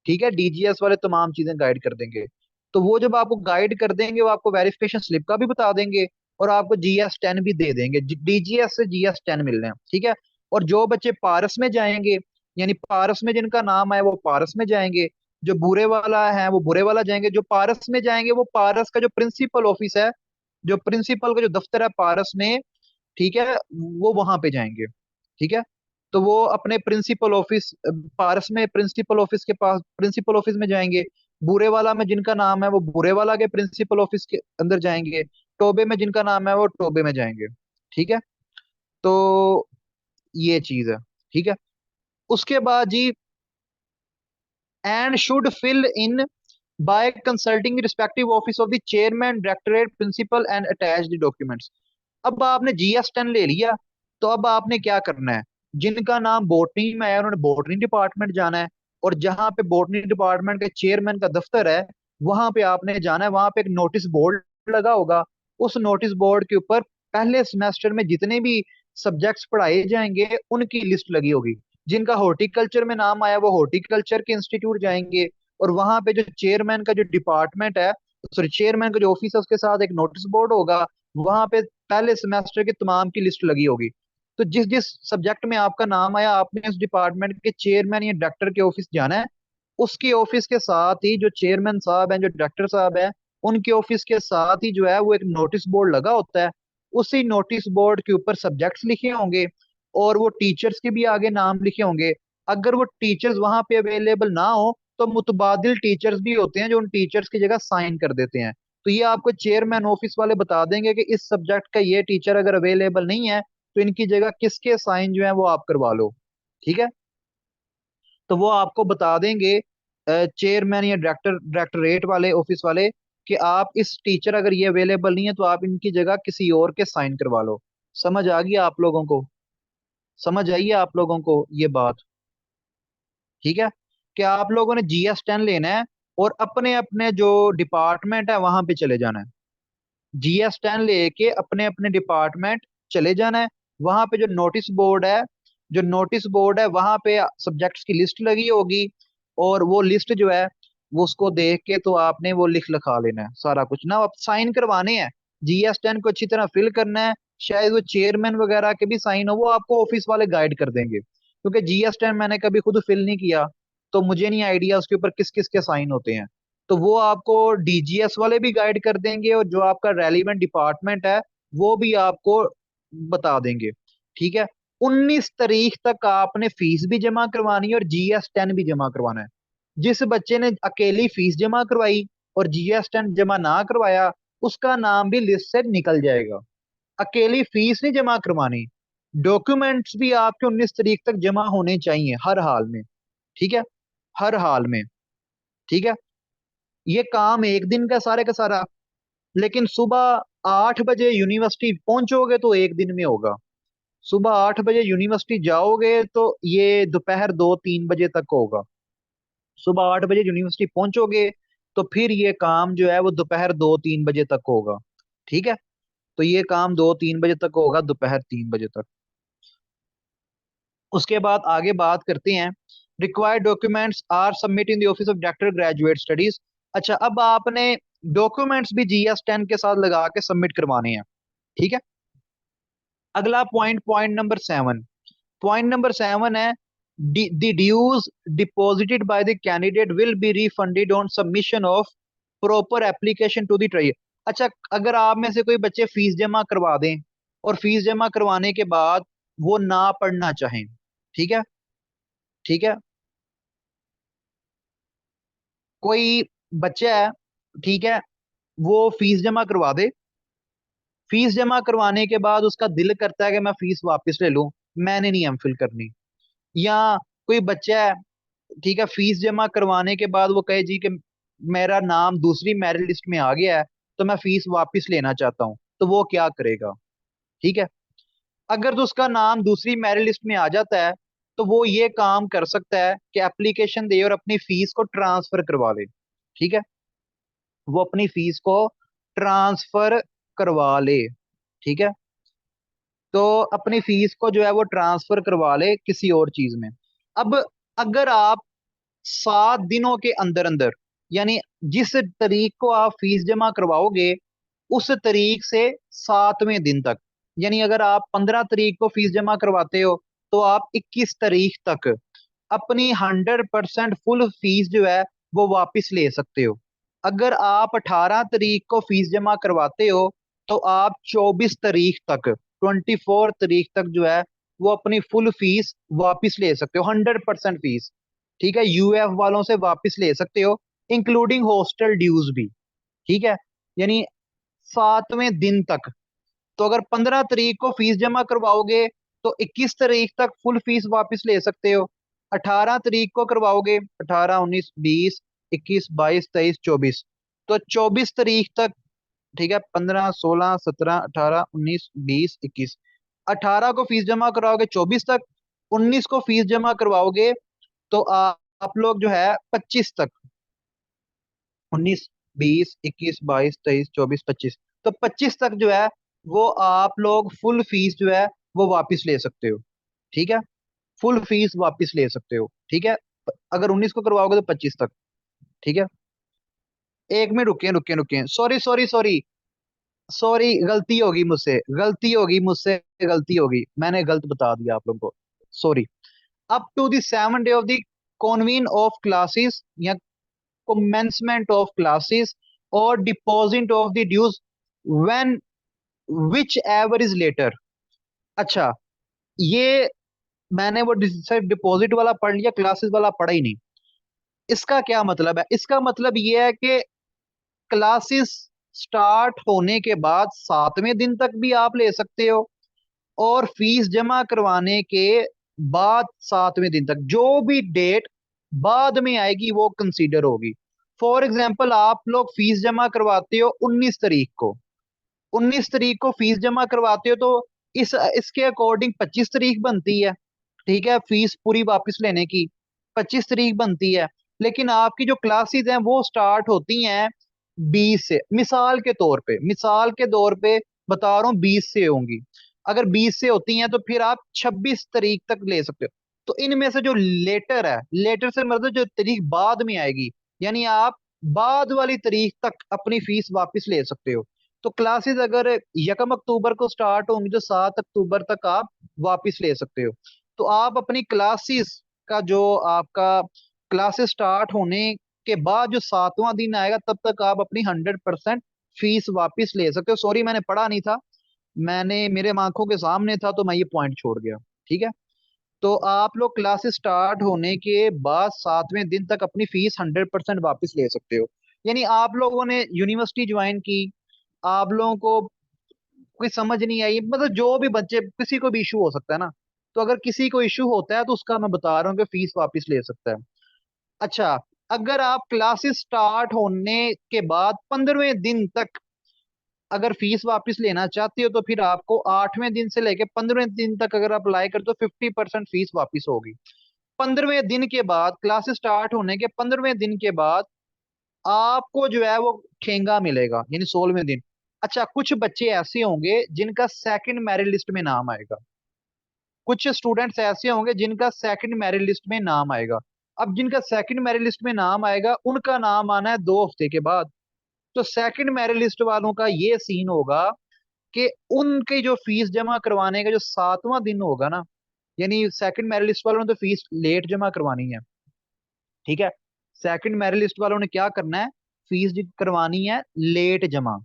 ठीक है। DGS वाले तमाम चीजें गाइड कर देंगे। तो वो जब आपको गाइड कर देंगे वो आपको वेरिफिकेशन स्लिप का भी बता देंगे और आपको GS 10 भी दे देंगे। DGS से GS 10 मिलने हैं, ठीक है। और जो बच्चे पारस में जाएंगे, यानी पारस में जिनका नाम है वो पारस में जाएंगे, जो बुरे वाला है वो बुरे वाला जाएंगे। जो पारस में जाएंगे वो पारस का जो प्रिंसिपल ऑफिस है, जो प्रिंसिपल का जो दफ्तर है पारस में, ठीक है, वो वहां पे जाएंगे, ठीक है। तो वो अपने प्रिंसिपल ऑफिस पारस में प्रिंसिपल ऑफिस के पास प्रिंसिपल ऑफिस में जाएंगे। बुरे वाला में जिनका नाम है वो बुरे वाला के प्रिंसिपल ऑफिस के अंदर जाएंगे। टोबे में जिनका नाम है वो टोबे में जाएंगे, ठीक है। तो ये चीज है, ठीक है। उसके बाद जी, and should fill in by consulting respective office of the chairman directorate principal and attach the documents. अब आपने GS 10 ले लिया, तो अब आपने क्या करना है, जिनका नाम बोटनी में है उन्होंने बोटनी डिपार्टमेंट जाना है। और जहां पे बोटनी डिपार्टमेंट के चेयरमैन का दफ्तर है वहां पे आपने जाना है। वहां पे एक नोटिस बोर्ड लगा होगा, उस नोटिस बोर्ड के ऊपर पहले सेमेस्टर में जितने भी सब्जेक्ट्स पढ़ाए जाएंगे उनकी लिस्ट लगी होगी। जिनका हॉर्टिकल्चर में नाम आया वो हॉर्टिकल्चर के इंस्टीट्यूट जाएंगे, और वहां पे जो चेयरमैन का जो डिपार्टमेंट है, सॉरी चेयरमैन का जो ऑफिस है उसके साथ एक नोटिस बोर्ड होगा, वहां पे पहले सेमेस्टर के तमाम की लिस्ट लगी होगी। तो जिस जिस सब्जेक्ट में आपका नाम आया आपने उस डिपार्टमेंट के चेयरमैन या डायरेक्टर के ऑफिस जाना है। उसके ऑफिस के साथ ही जो चेयरमैन साहब हैं, जो डायरेक्टर साहब हैं, उनके ऑफिस के साथ ही जो है वो एक नोटिस बोर्ड लगा होता है। उसी नोटिस बोर्ड के ऊपर सब्जेक्ट्स लिखे होंगे और वो टीचर्स के भी आगे नाम लिखे होंगे। अगर वो टीचर्स वहां पे अवेलेबल ना हो तो मुतबादिल टीचर्स भी होते हैं जो उन टीचर्स की जगह साइन कर देते हैं। तो ये आपको चेयरमैन ऑफिस वाले बता देंगे कि इस सब्जेक्ट का ये टीचर अगर अवेलेबल नहीं है तो इनकी जगह किसके साइन जो है वो आप करवा लो, ठीक है। तो वो आपको बता देंगे चेयरमैन या डायरेक्टरेट वाले ऑफिस वाले कि आप इस टीचर अगर ये अवेलेबल नहीं है तो आप इनकी जगह किसी और के साइन करवा लो। समझ आ गई आप लोगों को? समझ आई है आप लोगों को ये बात? ठीक है, कि आप लोगों ने GS10 लेना है और अपने अपने जो डिपार्टमेंट है वहां पे चले जाना है। GS10 लेके अपने अपने डिपार्टमेंट चले जाना है। वहां पे जो नोटिस बोर्ड है वहां पे सब्जेक्ट्स की लिस्ट लगी होगी, और वो लिस्ट जो है वो उसको देख के तो आपने वो लिख लिखा लेना है सारा कुछ ना, आप साइन करवाने हैं। GS10 को अच्छी तरह फिल करना है। शायद वो चेयरमैन वगैरह के भी साइन हो, वो आपको ऑफिस वाले गाइड कर देंगे, क्योंकि GS10 मैंने कभी खुद फिल नहीं किया, तो मुझे नहीं आइडिया उसके ऊपर किस किस के साइन होते हैं। तो वो आपको DGS वाले भी गाइड कर देंगे, और जो आपका रेलिवेंट डिपार्टमेंट है वो भी आपको बता देंगे। ठीक है, 19 तारीख तक आपने फीस भी जमा करवानी है और GS10 भी जमा करवाना है। जिस बच्चे ने अकेली फीस जमा करवाई और GS10 जमा ना करवाया, उसका नाम भी लिस्ट से निकल जाएगा। अकेली फीस नहीं जमा करवानी, डॉक्यूमेंट्स भी आपके 19 तारीख तक जमा होने चाहिए हर हाल में। ठीक है, हर हाल में। ठीक है, ये काम एक दिन का सारे का सारा, लेकिन सुबह 8 बजे यूनिवर्सिटी पहुंचोगे तो एक दिन में होगा। सुबह 8 बजे यूनिवर्सिटी जाओगे तो ये दोपहर 2-3 बजे तक होगा। सुबह 8 बजे यूनिवर्सिटी पहुंचोगे तो फिर ये काम जो है वो दोपहर 2-3 बजे तक होगा। ठीक है, तो ये काम 2-3 बजे तक होगा, दोपहर 3 बजे तक। उसके बाद आगे बात करते हैं, required documents are submit in the office of director graduate studies. अच्छा, अब आपने डॉक्यूमेंट्स भी GS10 के साथ लगा के सबमिट करवाने हैं। ठीक है, अगला पॉइंट, पॉइंट नंबर 7 है, the dues deposited by the candidate will be refunded on submission of proper application to the try. अच्छा, अगर आप में से कोई बच्चे फीस जमा करवा दें और फीस जमा करवाने के बाद वो ना पढ़ना चाहें, ठीक है, ठीक है, कोई बच्चा है, ठीक है, वो फीस जमा करवा दे, फीस जमा करवाने के बाद उसका दिल करता है कि मैं फीस वापस ले लूं, मैंने नहीं एमफिल करनी। या कोई बच्चा है, ठीक है, फीस जमा करवाने के बाद वो कहे जी कि मेरा नाम दूसरी मेरिट लिस्ट में आ गया है तो मैं फीस वापस लेना चाहता हूँ, तो वो क्या करेगा? ठीक है, अगर तो उसका नाम दूसरी मेरिट लिस्ट में आ जाता है तो वो ये काम कर सकता है कि एप्लीकेशन दे और अपनी फीस को ट्रांसफर करवा ले। ठीक है, वो अपनी फीस को ट्रांसफर करवा ले। ठीक है, तो अपनी फीस को जो है वो ट्रांसफर करवा ले किसी और चीज में। अब अगर आप 7 दिनों के अंदर अंदर, यानी जिस तारीख को आप फीस जमा करवाओगे उस तारीख से 7वें दिन तक, यानी अगर आप 15 तारीख को फीस जमा करवाते हो तो आप 21 तारीख तक अपनी 100% फुल फीस जो है वो वापस ले सकते हो। अगर आप 18 तारीख को फीस जमा करवाते हो तो आप 24 तारीख तक, 24 तारीख तक जो है वो अपनी फुल फीस वापस ले सकते हो, 100% फीस। ठीक है, UF वालों से वापस ले सकते हो, इंक्लूडिंग हॉस्टल ड्यूज भी। ठीक है, यानी 7वें दिन तक। तो अगर 15 तारीख को फीस जमा करवाओगे तो 21 तारीख तक फुल फीस वापस ले सकते हो। 18 तारीख को करवाओगे, 18, 19, 20, 21, 22, 23, 24, तो 24 तारीख तक। ठीक है, 15, 16, 17, 18, 19, 20, 21, 18 को फीस जमा कराओगे 24 तक, 19 को फीस जमा करवाओगे तो आप लोग जो है 25 तक, 19, 20, 21, 22, 23, 24, 25, तो 25 तक जो है वो आप लोग फुल फीस जो है वो वापस ले सकते हो। ठीक है, फुल फीस वापस ले सकते हो। ठीक है, अगर 19 को करवाओगे तो 25 तक। ठीक है, एक मिनट, रुके रुके रुके, सॉरी सॉरी सॉरी, सॉरी, गलती होगी, मैंने गलत बता दिया आप लोगों को, sorry. Up to the 7 day of the convene of classes या commencement of classes or deposit of the dues when whichever is later। अच्छा, ये मैंने वो सिर्फ डिपॉजिट वाला पढ़ लिया, क्लासेस वाला पढ़ा ही नहीं। इसका क्या मतलब है? इसका मतलब ये है कि क्लासेस स्टार्ट होने के बाद 7वें दिन तक भी आप ले सकते हो, और फीस जमा करवाने के बाद 7वें दिन तक, जो भी डेट बाद में आएगी वो कंसीडर होगी। फॉर एग्जाम्पल, आप लोग फीस जमा करवाते हो 19 तारीख को, 19 तारीख को फीस जमा करवाते हो, तो इसके अकॉर्डिंग 25 तारीख बनती है, ठीक है, फीस पूरी वापस लेने की 25 तारीख बनती है। लेकिन आपकी जो क्लासेस हैं वो स्टार्ट होती हैं 20 से, मिसाल के तौर पे बता रहा हूँ, 20 से होंगी। अगर 20 से होती हैं तो फिर आप 26 तारीख तक ले सकते हो। तो इनमें से जो लेटर है, लेटर से मतलब जो तारीख बाद में आएगी, यानी आप बाद वाली तारीख तक अपनी फीस वापस ले सकते हो। तो क्लासेस अगर 1 अक्टूबर को स्टार्ट होंगी तो 7 अक्टूबर तक आप वापस ले सकते हो। तो आप अपनी क्लासेस का जो आपका क्लासेस स्टार्ट होने के बाद जो 7वां दिन आएगा, तब तक आप अपनी 100% फीस वापस ले सकते हो। सॉरी, मैंने पढ़ा नहीं था, मैंने मेरे आंखों के सामने था तो मैं ये पॉइंट छोड़ गया। ठीक है, तो आप लोग क्लासेस स्टार्ट होने के बाद 7वें दिन तक अपनी फीस 100% वापस ले सकते हो। यानी आप लोगों ने यूनिवर्सिटी ज्वाइन की, आप लोगों को कोई समझ नहीं आई, मतलब जो भी बच्चे, किसी को भी इशू हो सकता है ना, तो अगर किसी को इशू होता है तो उसका मैं बता रहा हूँ कि फीस वापस ले सकता है। अच्छा, अगर आप क्लासेस स्टार्ट होने के बाद 15वें दिन तक अगर फीस वापस लेना चाहते हो, तो फिर आपको 8वें दिन से लेके 15वें दिन तक अगर अप्लाई कर तो 50% फीस वापस होगी। 15वें दिन के बाद, क्लासेस स्टार्ट होने के 15वें दिन के बाद आपको जो है वो ठेंगा मिलेगा, यानी 16वें दिन। अच्छा, कुछ बच्चे ऐसे होंगे जिनका सेकंड मेरिट लिस्ट में नाम आएगा, कुछ स्टूडेंट्स ऐसे होंगे जिनका सेकंड मेरिट लिस्ट में नाम आएगा। अब जिनका सेकंड मेरिट लिस्ट में नाम आएगा, उनका नाम आना है 2 हफ्ते के बाद। तो सेकंड मेरिट लिस्ट वालों का ये सीन होगा कि उनकी जो फीस जमा करवाने का जो 7वां दिन होगा ना, यानी सेकंड मेरिट लिस्ट वालों ने तो फीस लेट जमा करवानी है, ठीक है, सेकंड मेरिट लिस्ट वालों ने क्या करना है, फीस करवानी है लेट जमा।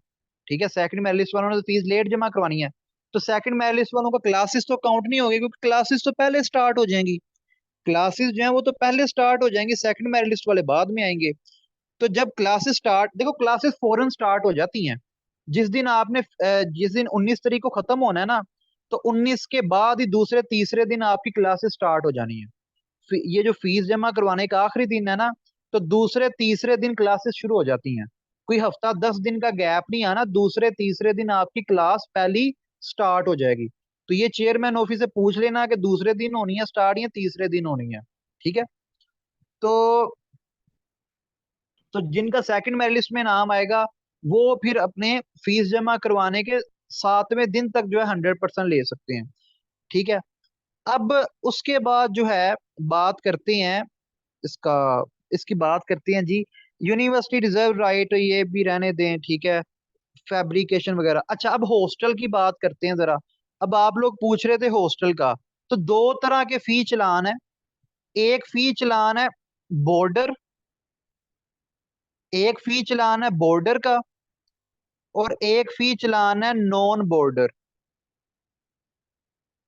ठीक है, सेकंड मेरिट लिस्ट वालों ने तो फीस लेट जमा करवानी है। तो सेकंड मेरिट लिस्ट वालों का क्लासेस तो काउंट नहीं होगी, क्योंकि क्लासेस तो पहले स्टार्ट हो जाएंगी, क्लासेस जो है वो तो पहले स्टार्ट हो जाएंगी, सेकंड मेरिट लिस्ट वाले बाद में आएंगे। तो जब क्लासेस स्टार्ट, देखो क्लासेस फौरन स्टार्ट हो जाती हैं जिस दिन जिस दिन 19 तारीख को खत्म होना है ना, तो 19 के बाद ही दूसरे तीसरे दिन आपकी क्लासेस स्टार्ट हो जानी है। ये जो फीस जमा करवाने का आखिरी दिन है ना, तो दूसरे तीसरे दिन क्लासेस शुरू हो जाती हैं। कोई हफ्ता 10 दिन का गैप नहीं आना, दूसरे तीसरे दिन आपकी क्लास पहली स्टार्ट हो जाएगी। तो ये चेयरमैन ऑफिस से पूछ लेना कि दूसरे दिन होनी है स्टार्ट या तीसरे दिन होनी है। ठीक है, तो जिनका सेकंड मेरिट लिस्ट में नाम आएगा, वो फिर अपने फीस जमा करवाने के 7वें दिन तक जो है 100% ले सकते हैं। ठीक है, अब उसके बाद जो है बात करते हैं इसका इसकी बात करते हैं जी, यूनिवर्सिटी रिजर्व राइट, ये भी रहने दें, ठीक है, फैब्रिकेशन वगैरह। अच्छा, अब हॉस्टल की बात करते हैं जरा। अब आप लोग पूछ रहे थे हॉस्टल का, तो दो तरह के फी चलान है। एक फी चलान है बॉर्डर, एक फी चलान है बॉर्डर का, और एक फी चलान है नॉन बॉर्डर।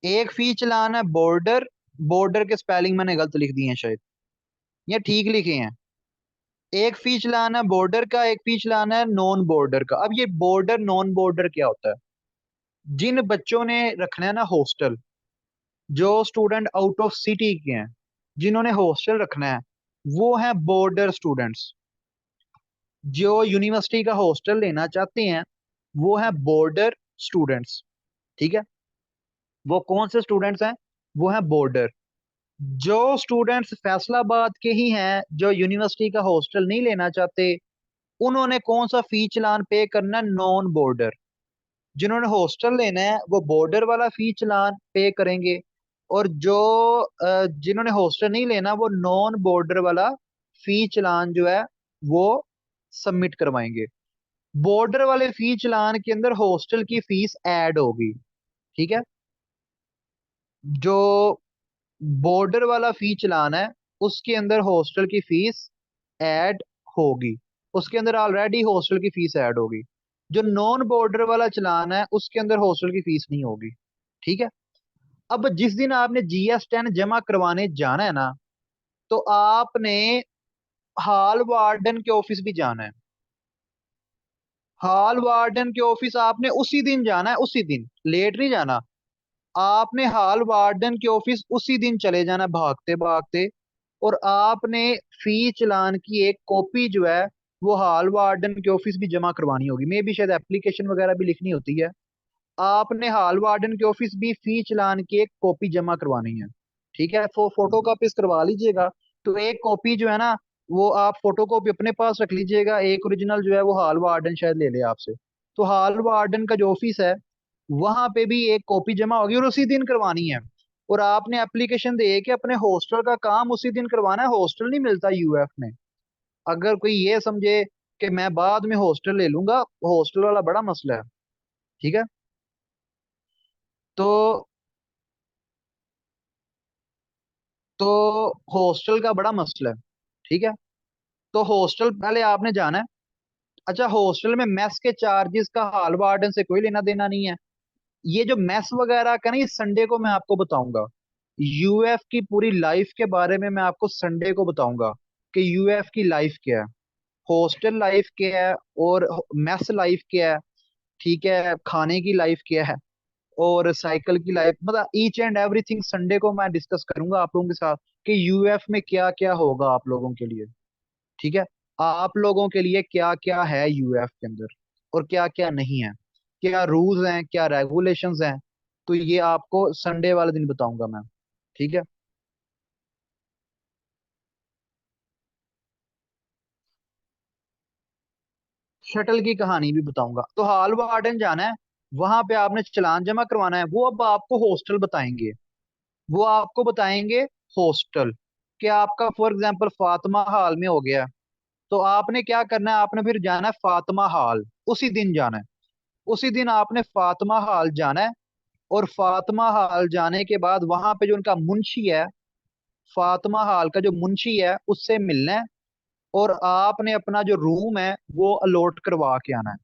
एक फी चलान है बॉर्डर, बॉर्डर के स्पेलिंग मैंने गलत लिख दिए हैं शायद, या ठीक लिखे हैं। एक फी चलान है बॉर्डर का, एक फी चलान है नॉन बॉर्डर का। अब ये बॉर्डर नॉन बॉर्डर क्या होता है? जिन बच्चों ने रखना है ना हॉस्टल, जो स्टूडेंट आउट ऑफ सिटी के हैं, जिन्होंने हॉस्टल रखना है, वो है बॉर्डर स्टूडेंट्स। जो यूनिवर्सिटी का हॉस्टल लेना चाहते हैं, वो है बॉर्डर स्टूडेंट्स। ठीक है, वो कौन से स्टूडेंट्स हैं? वो है बॉर्डर। जो स्टूडेंट्स फैसलाबाद के ही हैं, जो यूनिवर्सिटी का हॉस्टल नहीं लेना चाहते, उन्होंने कौन सा फी चालान पे करना है? Non border. जिन्होंने हॉस्टल लेना है वो बॉर्डर वाला फी चालान पे करेंगे, और जो जिन्होंने हॉस्टल नहीं लेना वो नॉन बॉर्डर वाला फी चालान जो है वो सबमिट करवाएंगे। बॉर्डर वाले फी चालान के अंदर हॉस्टल की फीस ऐड होगी। ठीक है, जो बॉर्डर वाला फी चालान है उसके अंदर हॉस्टल की फीस ऐड होगी, उसके अंदर ऑलरेडी हॉस्टल की फीस ऐड होगी। जो नॉन बॉर्डर वाला चालान है उसके अंदर हॉस्टल की फीस नहीं होगी। ठीक है, अब जिस दिन आपने GS10 जमा करवाने जाना है ना, तो आपने हॉल वार्डन के ऑफिस भी जाना है। हॉल वार्डन के ऑफिस आपने उसी दिन जाना है, उसी दिन, लेट नहीं जाना। आपने हॉल वार्डन के ऑफिस उसी दिन चले जाना भागते भागते, और आपने फी चालान की एक कॉपी जो है वो हॉल वार्डन के ऑफिस भी जमा करवानी होगी। मे भी शायद एप्लीकेशन वगैरह भी लिखनी होती है। आपने हॉल वार्डन के ऑफिस भी फी चालान की एक कॉपी जमा करवानी है। ठीक है, फोटो कॉपीज करवा लीजिएगा। तो एक कॉपी जो है ना, वो आप फोटो कॉपी अपने पास रख लीजिएगा, एक ओरिजिनल जो है वो हॉल वार्डन शायद ले ले आपसे। तो हॉल वार्डन का जो ऑफिस है वहां पे भी एक कॉपी जमा होगी और उसी दिन करवानी है। और आपने एप्लीकेशन दे के अपने हॉस्टल का काम उसी दिन करवाना है। हॉस्टल नहीं मिलता यूएफ में। अगर कोई ये समझे कि मैं बाद में हॉस्टल ले लूंगा, हॉस्टल वाला बड़ा मसला है। ठीक है। तो तो हॉस्टल का बड़ा मसला है। ठीक है। तो हॉस्टल पहले आपने जाना है। अच्छा, हॉस्टल में मेस के चार्जेस का हॉल वार्डन से कोई लेना देना नहीं है। ये जो मेस वगैरह का ना, ये संडे को मैं आपको बताऊंगा। यूएफ की पूरी लाइफ के बारे में मैं आपको संडे को बताऊंगा कि यूएफ की लाइफ क्या है, हॉस्टल लाइफ क्या है, और मेस लाइफ क्या है। ठीक है, खाने की लाइफ क्या है, और साइकिल की लाइफ, मतलब ईच एंड एवरीथिंग संडे को मैं डिस्कस करूंगा आप लोगों के साथ कि यूएफ में क्या क्या होगा आप लोगों के लिए। ठीक है। आप लोगों के लिए क्या क्या है यूएफ के अंदर और क्या क्या नहीं है, क्या रूल्स हैं, क्या रेगुलेशंस हैं। तो ये आपको संडे वाले दिन बताऊंगा मैं। ठीक है। शटल की कहानी भी बताऊंगा। तो हॉल वार्डन जाना है, वहां पे आपने चालान जमा करवाना है। वो अब आपको हॉस्टल बताएंगे। वो आपको बताएंगे हॉस्टल कि आपका फॉर एग्जांपल फातिमा हॉल में हो गया। तो आपने क्या करना है, आपने फिर जाना है फातिमा हॉल, उसी दिन जाना है। उसी दिन आपने फातिमा हॉल जाना है। और फातिमा हॉल जाने के बाद वहां पे जो उनका मुंशी है, फातिमा हॉल का जो मुंशी है उससे मिलना है। और आपने अपना जो रूम है वो अलॉट करवा के आना है।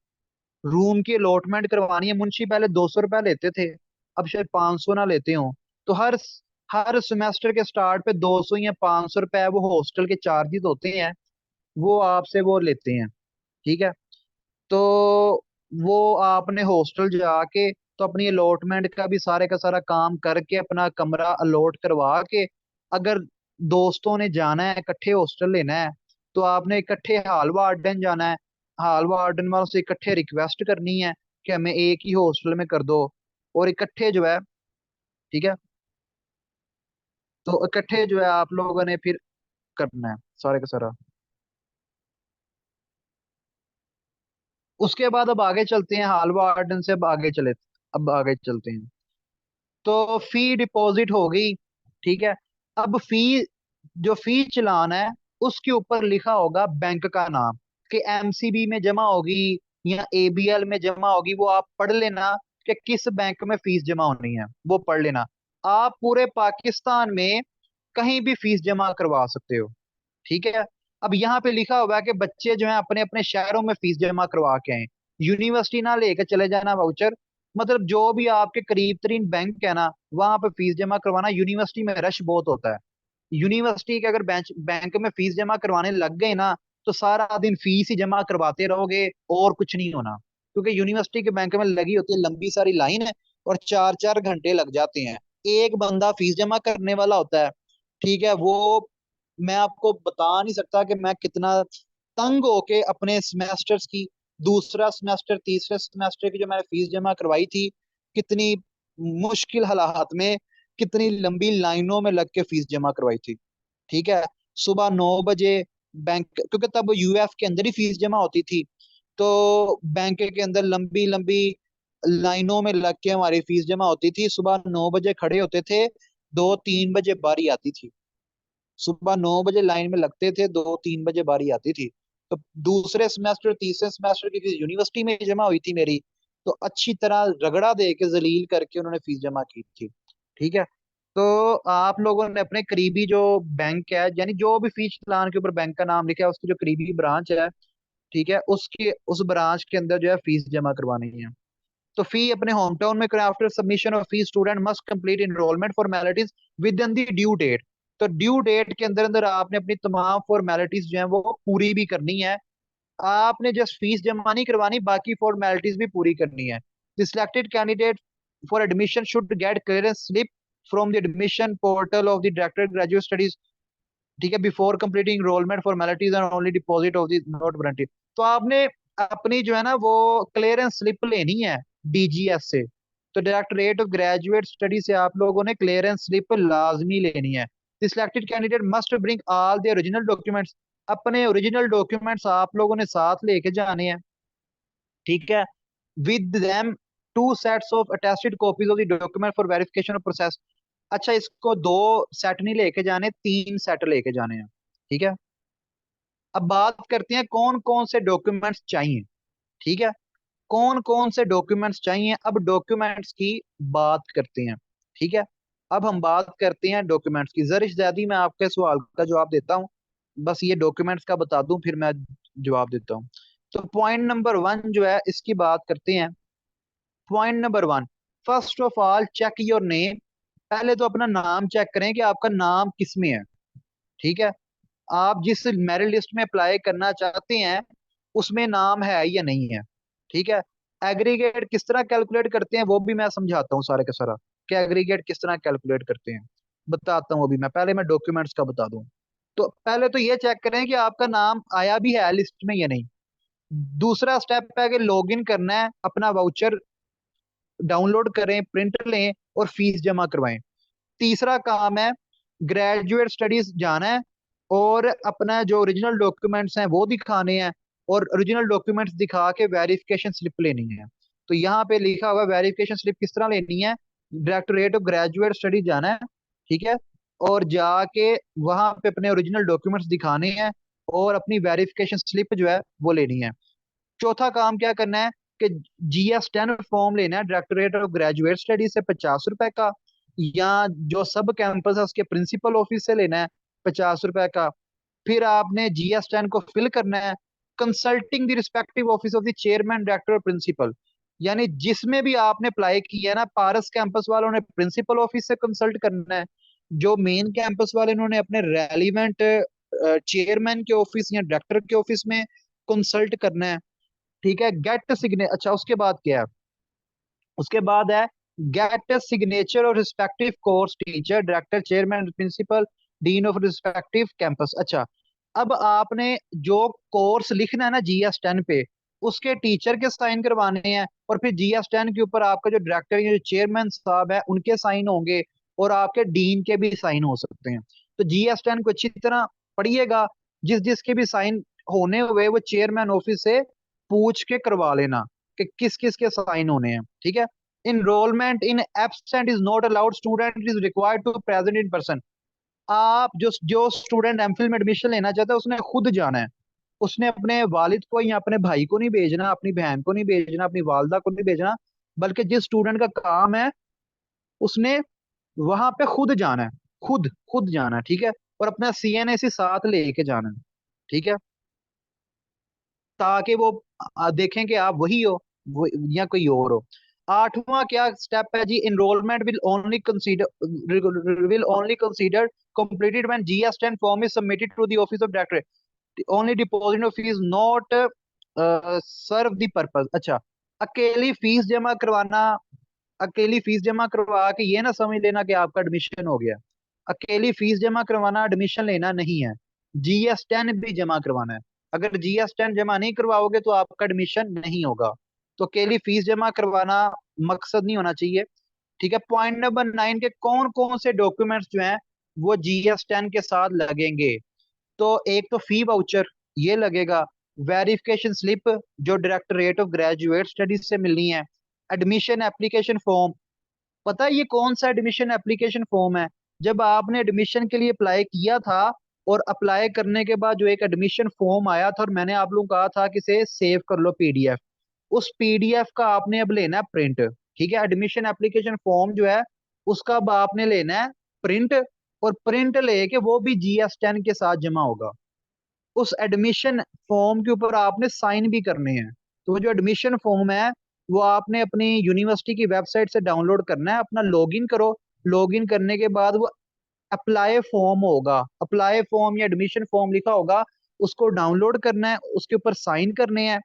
रूम की अलॉटमेंट करवानी है। मुंशी पहले 200 रुपया लेते थे, अब शायद 500 ना लेते हो। तो हर हर सेमेस्टर के स्टार्ट पे 200 या 500 रुपए वो हॉस्टल के चार्जेस होते हैं, वो आपसे वो लेते हैं। ठीक है। तो वो आपने हॉस्टल जाके तो अपनी अलॉटमेंट का भी सारे का सारा काम करके अपना कमरा अलॉट करवा के, अगर दोस्तों ने जाना है इकट्ठे हॉस्टल लेना है, तो आपने इकट्ठे हॉल वार्डन जाना है। हॉल वार्डन वालों से इकट्ठे रिक्वेस्ट करनी है कि हमें एक ही हॉस्टल में कर दो। और इकट्ठे जो है, ठीक है, तो इकट्ठे जो है आप लोगों ने फिर करना है सारे का सारा। उसके बाद अब आगे चलते हैं, हॉल वार्डन से अब आगे चलते हैं। तो फी डिपॉजिट हो गई। ठीक है। अब फी, जो फी चालान है उसके ऊपर लिखा होगा बैंक का नाम, कि एमसीबी में जमा होगी या एबीएल में जमा होगी। वो आप पढ़ लेना कि किस बैंक में फीस जमा होनी है, वो पढ़ लेना। आप पूरे पाकिस्तान में कहीं भी फीस जमा करवा सकते हो। ठीक है। अब यहाँ पे लिखा हुआ है कि बच्चे जो है अपने अपने शहरों में फीस जमा करवा के आए। यूनिवर्सिटी ना लेके चले जाना वाउचर। मतलब जो भी आपके करीब तरीन बैंक है ना, वहां पे फीस जमा करवाना। यूनिवर्सिटी में रश बहुत होता है। यूनिवर्सिटी के अगर बैंक में फीस जमा करवाने लग गए ना, तो सारा दिन फीस ही जमा करवाते रहोगे और कुछ नहीं होना। क्योंकि यूनिवर्सिटी के बैंक में लगी होती है लंबी सारी लाइन है, और 4 4 घंटे लग जाते हैं। एक बंदा फीस जमा करने वाला होता है। ठीक है। वो मैं आपको बता नहीं सकता कि मैं कितना तंग होके अपने सेमेस्टर्स की, दूसरा सेमेस्टर तीसरे सेमेस्टर की जो मैंने फीस जमा करवाई थी, कितनी मुश्किल हालात में, कितनी लंबी लाइनों में लग के फीस जमा करवाई थी। ठीक है। सुबह 9 बजे बैंक, क्योंकि तब यूएफ के अंदर ही फीस जमा होती थी, तो बैंक के अंदर लंबी लंबी लाइनों में लग के हमारी फीस जमा होती थी। सुबह 9 बजे खड़े होते थे, 2 3 बजे बारी आती थी। सुबह 9 बजे लाइन में लगते थे, 2 3 बजे बारी आती थी। तो दूसरे सेमेस्टर तीसरे सेमेस्टर की फीस यूनिवर्सिटी में जमा हुई थी मेरी। तो अच्छी तरह रगड़ा दे के जलील करके उन्होंने फीस जमा की थी। ठीक है। तो आप लोगों ने अपने करीबी जो बैंक है, यानी जो भी फीस चालान के ऊपर बैंक का नाम लिखा है उसकी जो करीबी ब्रांच है, ठीक है, उसके उस ब्रांच के अंदर जो है फीस जमा करवानी है। तो फी अपने होम टाउन में करें। After submission of fee student must complete enrolment formalities within the due date. तो ड्यू डेट के अंदर अंदर आपने अपनी तमाम फॉर्मेलिटीज जो है वो पूरी भी करनी है। आपने जस्ट फीस जमा नहीं करवानी, बाकी फॉर्मेलिटीज भी पूरी करनी है। The selected candidate for admission should get clearance slip from the admission portal of the director graduate studies ठीक है, before completing enrolment formalities and only deposit of the note warranty. तो आपने अपनी जो है ना वो क्लियरेंस स्लिप लेनी है डीजीएस से। तो डायरेक्टरेट ऑफ ग्रेजुएट स्टडी से आप लोगों ने क्लियरेंस स्लिप लाजमी लेनी है। The selected candidate must bring all the original documents. अपने ओरिजिनल डॉक्यूमेंट्स आप लोगों ने साथ लेके जाने हैं, ठीक है। With them two sets of attested copies of the document for verification of process. अच्छा, इसको दो सेट नहीं लेके जाने, तीन सेट लेके जाने हैं, ठीक है। अब बात करते हैं कौन कौन से डॉक्यूमेंट्स चाहिए, ठीक है। कौन कौन से डॉक्यूमेंट्स चाहिए, अब डॉक्यूमेंट्स की बात करते हैं, ठीक है। अब हम बात करते हैं डॉक्यूमेंट्स की। जरिश जैदी मैं आपके सवाल का जवाब देता हूँ, बस ये डॉक्यूमेंट्स का बता दूं फिर मैं जवाब देता हूँ। तो पॉइंट नंबर 1 जो है इसकी बात करते हैं। Point number 1, first of all check your name. पहले तो अपना नाम चेक करें कि आपका नाम किस में है, ठीक है। आप जिस मेरिट लिस्ट में अप्लाई करना चाहते हैं उसमें नाम है या नहीं है, ठीक है। एग्रीगेट किस तरह कैलकुलेट करते हैं वो भी मैं समझाता हूँ सारा का सारा, कि एग्रीगेट किस तरह कैलकुलेट करते हैं बताता हूँ। अभी मैं पहले मैं डॉक्यूमेंट्स का बता दूं। तो पहले तो ये चेक करें कि आपका नाम आया भी है लिस्ट में या नहीं। दूसरा स्टेप है कि लॉगिन करना है, अपना वाउचर डाउनलोड करें, प्रिंट लें और फीस जमा करवाएं। तीसरा काम है ग्रेजुएट स्टडीज जाना है और अपना जो ओरिजिनल डॉक्यूमेंट्स हैं वो दिखाने हैं, और ओरिजिनल डॉक्यूमेंट्स दिखा के वेरिफिकेशन स्लिप लेनी है। तो यहाँ पे लिखा हुआ वेरिफिकेशन स्लिप किस तरह लेनी है, डायरेक्टोरेट ऑफ ग्रेजुएट स्टडीज जाना है, ठीक है। और जाके वहां पे अपने ओरिजिनल डॉक्यूमेंट्स दिखाने हैं और अपनी वेरिफिकेशन स्लिप जो है वो लेनी है। चौथा काम क्या करना है कि GS10 फॉर्म लेना है डायरेक्टोरेट ऑफ ग्रेजुएट स्टडीज से 50 रुपए का, या जो सब कैंपस है उसके प्रिंसिपल ऑफिस से लेना है 50 रुपए का। फिर आपने GS10 को फिल करना है consulting the respective office of the chairman director और प्रिंसिपल। यानी जिसमें भी आपने अप्लाई किया है ना, पारस कैंपस वालों ने प्रिंसिपल ऑफिस से कंसल्ट करना है, जो मेन कैंपस वाले उन्होंने अपने रेलिवेंट चेयरमैन के ऑफिस या डायरेक्टर के ऑफिस में कंसल्ट करना है, ठीक है। गेट सिग्ने अच्छा उसके बाद क्या है, उसके बाद है गेट सिग्नेचर और respective course teacher director chairman principal dean of respective campus. अच्छा, अब आपने जो कोर्स लिखना है ना GS10 पे, उसके टीचर के साइन करवाने हैं, और फिर GS10 के ऊपर आपका जो डायरेक्टर या जो चेयरमैन साहब है उनके साइन होंगे, और आपके डीन के भी साइन हो सकते हैं। तो GS10 को अच्छी तरह पढ़िएगा, जिस जिसके भी साइन होने हुए वो चेयरमैन ऑफिस से पूछ के करवा लेना कि किस किस के साइन होने हैं, ठीक है। Enrolment in absent is not allowed, student is required to present in person. आप जो जो स्टूडेंट एमफिल में एडमिशन लेना चाहता है उसने खुद जाना है। उसने अपने वालिद को या अपने भाई को नहीं भेजना, अपनी बहन को नहीं भेजना, अपनी वालदा को नहीं भेजना, बल्कि जिस स्टूडेंट का काम है उसने वहां पे खुद जाना है, खुद खुद जाना है, ठीक है। और अपना CNAC साथ लेके जाना है, ठीक है, ताकि वो देखें कि आप वही हो या कोई और हो। आठवां क्या स्टेप है जी, enrolment will only consider completed when GS10 form is submitted to the office of director. The only deposit of fees not serve the purpose। अच्छा, अकेली फीस जमा करवाना, अकेली फीस जमा करवा के ये ना समझ लेना कि आपका एडमिशन हो गया। अकेली फीस जमा करवाना एडमिशन लेना नहीं है, GS10 भी जमा करवाना है। अगर GS10 जमा नहीं करवाओगे तो आपका एडमिशन नहीं होगा। तो अकेली फीस जमा करवाना मकसद नहीं होना चाहिए, ठीक है। पॉइंट नंबर 9 के कौन कौन से डॉक्यूमेंट्स जो हैं वो GS10 के साथ लगेंगे। तो एक तो फी वाउचर ये लगेगा, वेरिफिकेशन स्लिप जो डायरेक्टरेट ऑफ ग्रेजुएट स्टडीज से मिलनी है, एडमिशन एप्लीकेशन फॉर्म। पता है ये कौन सा एडमिशन एप्लीकेशन फॉर्म है, जब आपने एडमिशन के लिए अप्लाई किया था और अप्लाई करने के बाद जो एक एडमिशन फॉर्म आया था और मैंने आप लोगों को कहा था कि इसे सेव कर लो PDF, उस PDF का आपने अब लेना है प्रिंट, ठीक है। एडमिशन एप्लीकेशन फॉर्म जो है उसका अब आपने लेना है प्रिंट, और प्रिंट लेके वो भी GS10 के साथ जमा होगा। उस एडमिशन फॉर्म के ऊपर आपने साइन भी करने हैं। तो वो जो एडमिशन फॉर्म है वो आपने अपनी यूनिवर्सिटी की वेबसाइट से डाउनलोड करना है, अपना लॉगिन करो। लॉगिन करने के बाद वो अप्लाई फॉर्म होगा, अप्लाई फॉर्म या एडमिशन फॉर्म लिखा होगा, उसको डाउनलोड करना है, उसके ऊपर साइन करने हैं।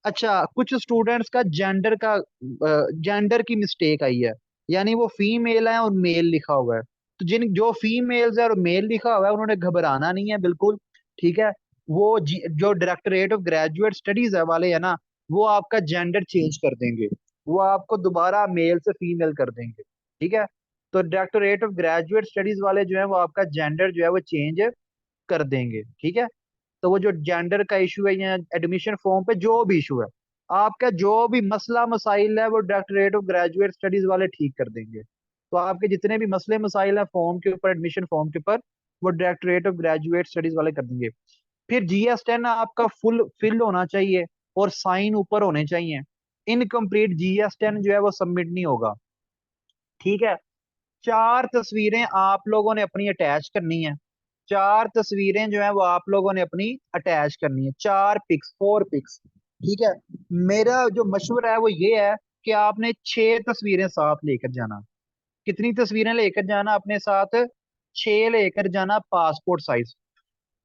अच्छा, कुछ स्टूडेंट्स का जेंडर की मिस्टेक आई है, यानी वो फीमेल है और मेल लिखा हुआ है। तो जिन जो फीमेल्स है और मेल लिखा हुआ है उन्होंने घबराना नहीं है बिल्कुल। ठीक है। वो जो डायरेक्टरेट ऑफ ग्रेजुएट स्टडीज है वाले है ना, वो आपका जेंडर चेंज कर देंगे, वो आपको दोबारा मेल से फीमेल कर देंगे। ठीक है। तो डायरेक्टरेट ऑफ ग्रेजुएट स्टडीज वाले जो है वो आपका जेंडर जो है वो चेंज कर देंगे। ठीक है। तो वो जो जेंडर का इशू है या एडमिशन फॉर्म पे जो भी इशू है, आपका जो भी मसला मसाइल है वो डायरेक्टरेट ऑफ ग्रेजुएट स्टडीज वाले ठीक कर देंगे। तो आपके जितने भी मसले मसाइल हैं फॉर्म के ऊपर, एडमिशन फॉर्म के ऊपर, वो डायरेक्टरेट ऑफ ग्रेजुएट स्टडीज वाले कर देंगे। फिर GS10 आपका फुल फिल होना चाहिए और साइन ऊपर होने चाहिए। इनकम्प्लीट GS10 जो है वो सबमिट नहीं होगा। ठीक है। 4 तस्वीरें आप लोगों ने अपनी अटैच करनी है। 4 तस्वीरें जो है वो आप लोगों ने अपनी अटैच करनी है, 4 पिक्स, 4 पिक्स। ठीक है। मेरा जो मशवरा है वो ये है कि आपने 6 तस्वीरें साथ लेकर जाना। कितनी तस्वीरें लेकर जाना अपने साथ? 6 लेकर जाना, पासपोर्ट साइज।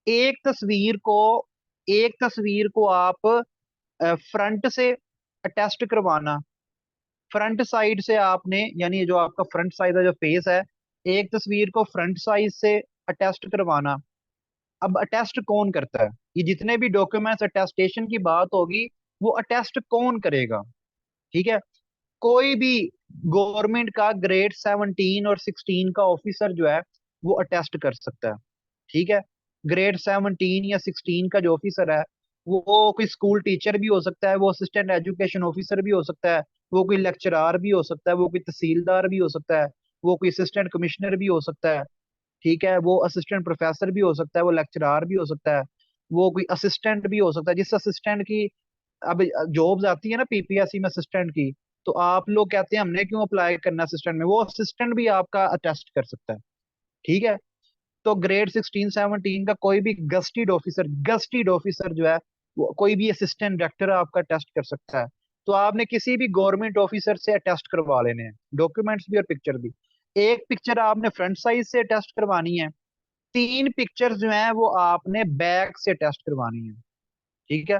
एक तस्वीर को एक तस्वीर को आप फ्रंट से अटेस्ट करवाना। फ्रंट साइड से आपने, यानी जो आपका फ्रंट साइड का जो फेस है, एक तस्वीर को फ्रंट साइड से अटेस्ट करवाना। अब अटेस्ट कौन करता है? ये जितने भी डॉक्यूमेंट्स अटेस्टेशन की बात होगी, वो अटेस्ट कौन करेगा? ठीक है। कोई भी गवर्नमेंट का ग्रेड 17 और 16 का ऑफिसर जो है वो अटेस्ट कर सकता है। ठीक है। ग्रेड 17 या 16 का जो ऑफिसर है, वो कोई स्कूल टीचर भी हो सकता है, वो असिस्टेंट एजुकेशन ऑफिसर भी हो सकता है, वो कोई लेक्चरार भी हो सकता है, वो कोई तहसीलदार भी हो सकता है, वो कोई असिस्टेंट कमिश्नर भी हो सकता है। ठीक है। वो असिस्टेंट प्रोफेसर भी हो सकता है, वो लेक्चरार भी हो सकता है, वो कोई असिस्टेंट भी हो सकता है। जिस असिस्टेंट की अब जॉब्स आती है ना PPSC में असिस्टेंट की, तो आप लोग कहते हैं हमने क्यों अप्लाई करना असिस्टेंट में, वो असिस्टेंट भी आपका अटेस्ट कर सकता है। ठीक है। तो ग्रेड 16 17 का कोई भी गस्टेड ऑफिसर जो है, वो कोई भी असिस्टेंट डायरेक्टर आपका टेस्ट कर सकता है। तो आपने किसी भी गवर्नमेंट ऑफिसर से टेस्ट करवा लेने हैं, डॉक्यूमेंट्स भी और पिक्चर भी। एक पिक्चर आपने फ्रंट साइज से टेस्ट करवानी है, 3 पिक्चर्स जो है वो आपने बैक से टेस्ट करवानी है। ठीक है।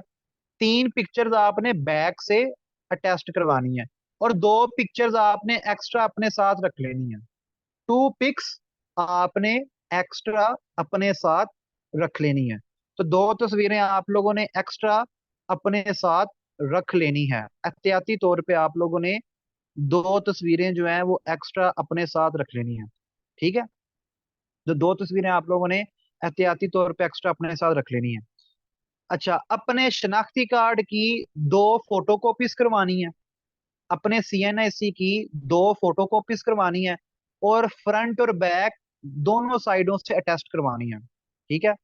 3 पिक्चर्स आपने बैक से अटेस्ट करवानी है, और 2 पिक्चर्स आपने एक्स्ट्रा अपने साथ रख लेनी है। 2 पिक्स आपने एक्स्ट्रा अपने साथ रख लेनी है। तो 2 तस्वीरें आप लोगों ने एक्स्ट्रा अपने साथ रख लेनी है। एहतियाती तौर पे आप लोगों ने 2 तस्वीरें जो हैं वो एक्स्ट्रा अपने साथ रख लेनी है। ठीक है। जो 2 तस्वीरें आप लोगों ने एहतियाती तौर पे एक्स्ट्रा अपने साथ रख लेनी है। अच्छा, अपने शनाख्ती कार्ड की 2 फोटोकॉपीज करवानी है। अपने CNIC की 2 फोटोकॉपीज करवानी है, और फ्रंट और बैक दोनों साइडों से अटेस्ट करवानी है। ठीक है।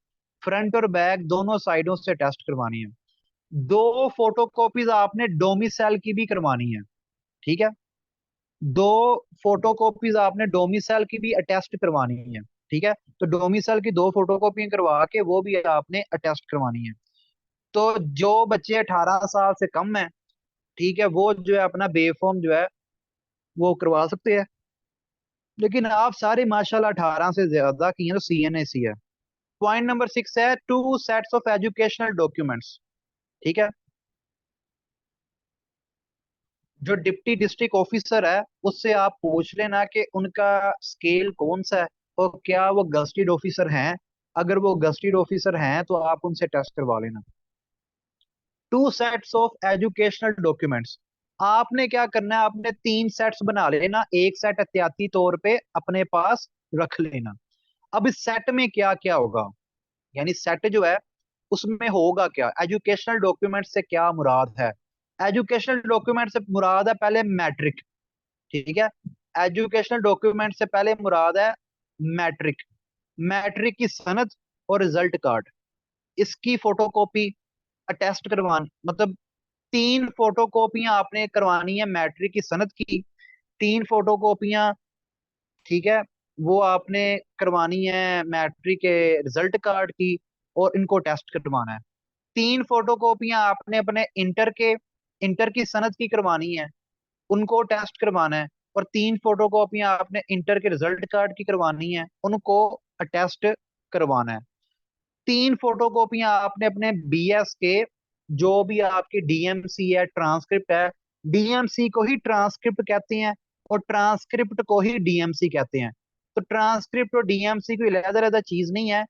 फ्रंट और बैक दोनों साइडों से अटेस्ट करवानी है। 2 फोटोकॉपीज आपने डोमिसाइल की भी करवानी है। ठीक है। 2 फोटोकॉपीज आपने डोमिसाइल की भी अटेस्ट करवानी है। ठीक है। तो डोमिसाइल की 2 फोटोकॉपी करवा के वो भी आपने अटेस्ट करवानी है। तो जो बच्चे 18 साल से कम है, ठीक है, वो जो है अपना बेफॉर्म जो है वो करवा सकते हैं। लेकिन आप सारे माशाल्लाह 18 से ज्यादा की हैं तो CNAC है। पॉइंट नंबर 6 है 2 सेट्स ऑफ एजुकेशनल डॉक्यूमेंट्स। ठीक है। जो डिप्टी डिस्ट्रिक्ट ऑफिसर है उससे आप पूछ लेना कि उनका स्केल कौन सा है, और क्या वो गस्टेड ऑफिसर हैं। अगर वो गस्टेड ऑफिसर हैं तो आप उनसे टेस्ट करवा लेना। 2 सेट्स ऑफ एजुकेशनल डॉक्यूमेंट्स। आपने क्या करना है, आपने 3 सेट्स बना लेना, एक सेट एहतियाती तौर पे अपने पास रख लेना। अब इस सेट में क्या क्या होगा, यानी सेट जो है उसमें होगा क्या, एजुकेशनल डॉक्यूमेंट से क्या मुराद है? एजुकेशनल डॉक्यूमेंट से मुराद है पहले मैट्रिक। ठीक है। एजुकेशनल डॉक्यूमेंट से पहले मुराद है मैट्रिक। मैट्रिक की सनद और रिजल्ट कार्ड, इसकी फोटोकॉपी अटेस्ट करवानी, मतलब 3 फोटोकॉपियां आपने करवानी है मैट्रिक की सनद की। 3 फोटोकॉपियां, ठीक है, वो आपने करवानी है मैट्रिक के रिजल्ट कार्ड की, और इनको टेस्ट करवाना है। 3 फोटोकॉपियां आपने अपने इंटर की सनद की करवानी है, उनको टेस्ट करवाना है। और 3 फोटोकॉपियां आपने इंटर के रिजल्ट कार्ड की करवानी है, उनको टेस्ट करवाना है। 3 फोटोकॉपियां आपने अपने BS के, जो भी आपकी DMC है, ट्रांसक्रिप्ट है, DMC को ही ट्रांसक्रिप्ट कहते हैं और ट्रांसक्रिप्ट को ही DMC कहते हैं। तो ट्रांसक्रिप्ट और डीएमसी कोई अलग-अलग चीज नहीं है।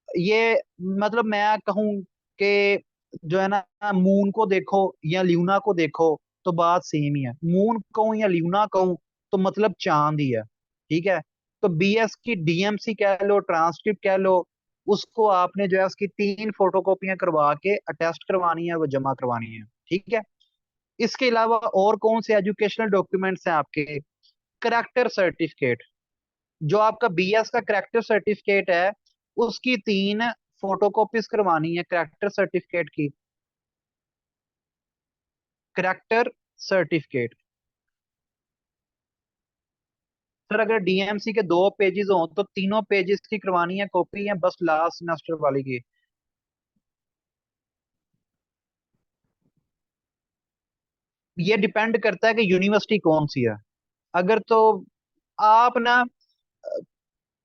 ये मतलब मैं कहूँ कि जो है ना, मून को देखो या ल्यूना को देखो तो बात सेम ही है। मून कहूँ या ल्यूना कहूँ तो मतलब चांद ही है। ठीक है। तो बीएस की डीएमसी कह लो, ट्रांसक्रिप्ट कह लो, उसको आपने जो है उसकी 3 फोटोकॉपियां करवा के अटेस्ट करवानी है, वो जमा करवानी है। ठीक है। इसके अलावा और कौन से एजुकेशनल डॉक्यूमेंट्स हैं आपके? करेक्टर सर्टिफिकेट, जो आपका बीएस का करेक्टर सर्टिफिकेट है, उसकी 3 फोटोकॉपीज करवानी है करेक्टर सर्टिफिकेट की। करेक्टर सर्टिफिकेट सर, अगर डीएमसी के 2 पेजेस हों तो तीनों पेजेस की करवानी है कॉपी, है बस लास्ट सेमेस्टर वाली की? ये डिपेंड करता है कि यूनिवर्सिटी कौन सी है। अगर तो आप ना,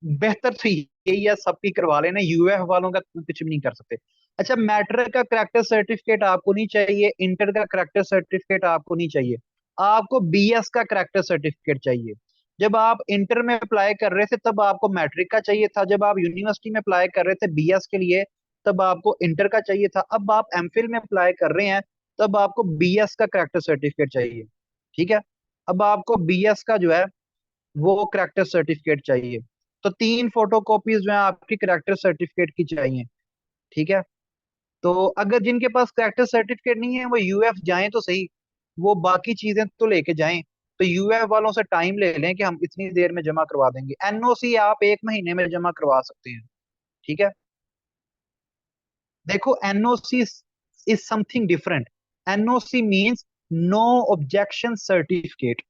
बेहतर तो यही है सबकी करवा लेना, यूएफ वालों का कुछ भी नहीं कर सकते। अच्छा, मैट्रिक का करेक्टर सर्टिफिकेट आपको नहीं चाहिए, इंटर का करेक्टर सर्टिफिकेट आपको नहीं चाहिए, आपको बीएस का करेक्टर सर्टिफिकेट चाहिए। जब आप इंटर में अप्लाई कर रहे थे तब आपको मैट्रिक का चाहिए था, जब आप यूनिवर्सिटी में अप्लाई कर रहे थे बीएस के लिए तब आपको इंटर का चाहिए था, अब आप एमफिल में अप्लाई कर रहे हैं तब आपको बीएस का करेक्टर सर्टिफिकेट चाहिए। ठीक है। अब आपको बीएस का जो है वो करेक्टर सर्टिफिकेट चाहिए। तो 3 फोटोकॉपीज जो है आपकी करेक्टर सर्टिफिकेट की चाहिए। ठीक है। तो अगर जिनके पास करेक्टर सर्टिफिकेट नहीं है वो यूएफ जाएं तो सही, वो बाकी चीजें तो लेके जाएं। तो यूएफ वालों से टाइम ले लें कि हम इतनी देर में जमा करवा देंगे। एनओसी आप 1 महीने में जमा करवा सकते हैं। ठीक है। देखो, NOC is something different. NOC means no objection certificate,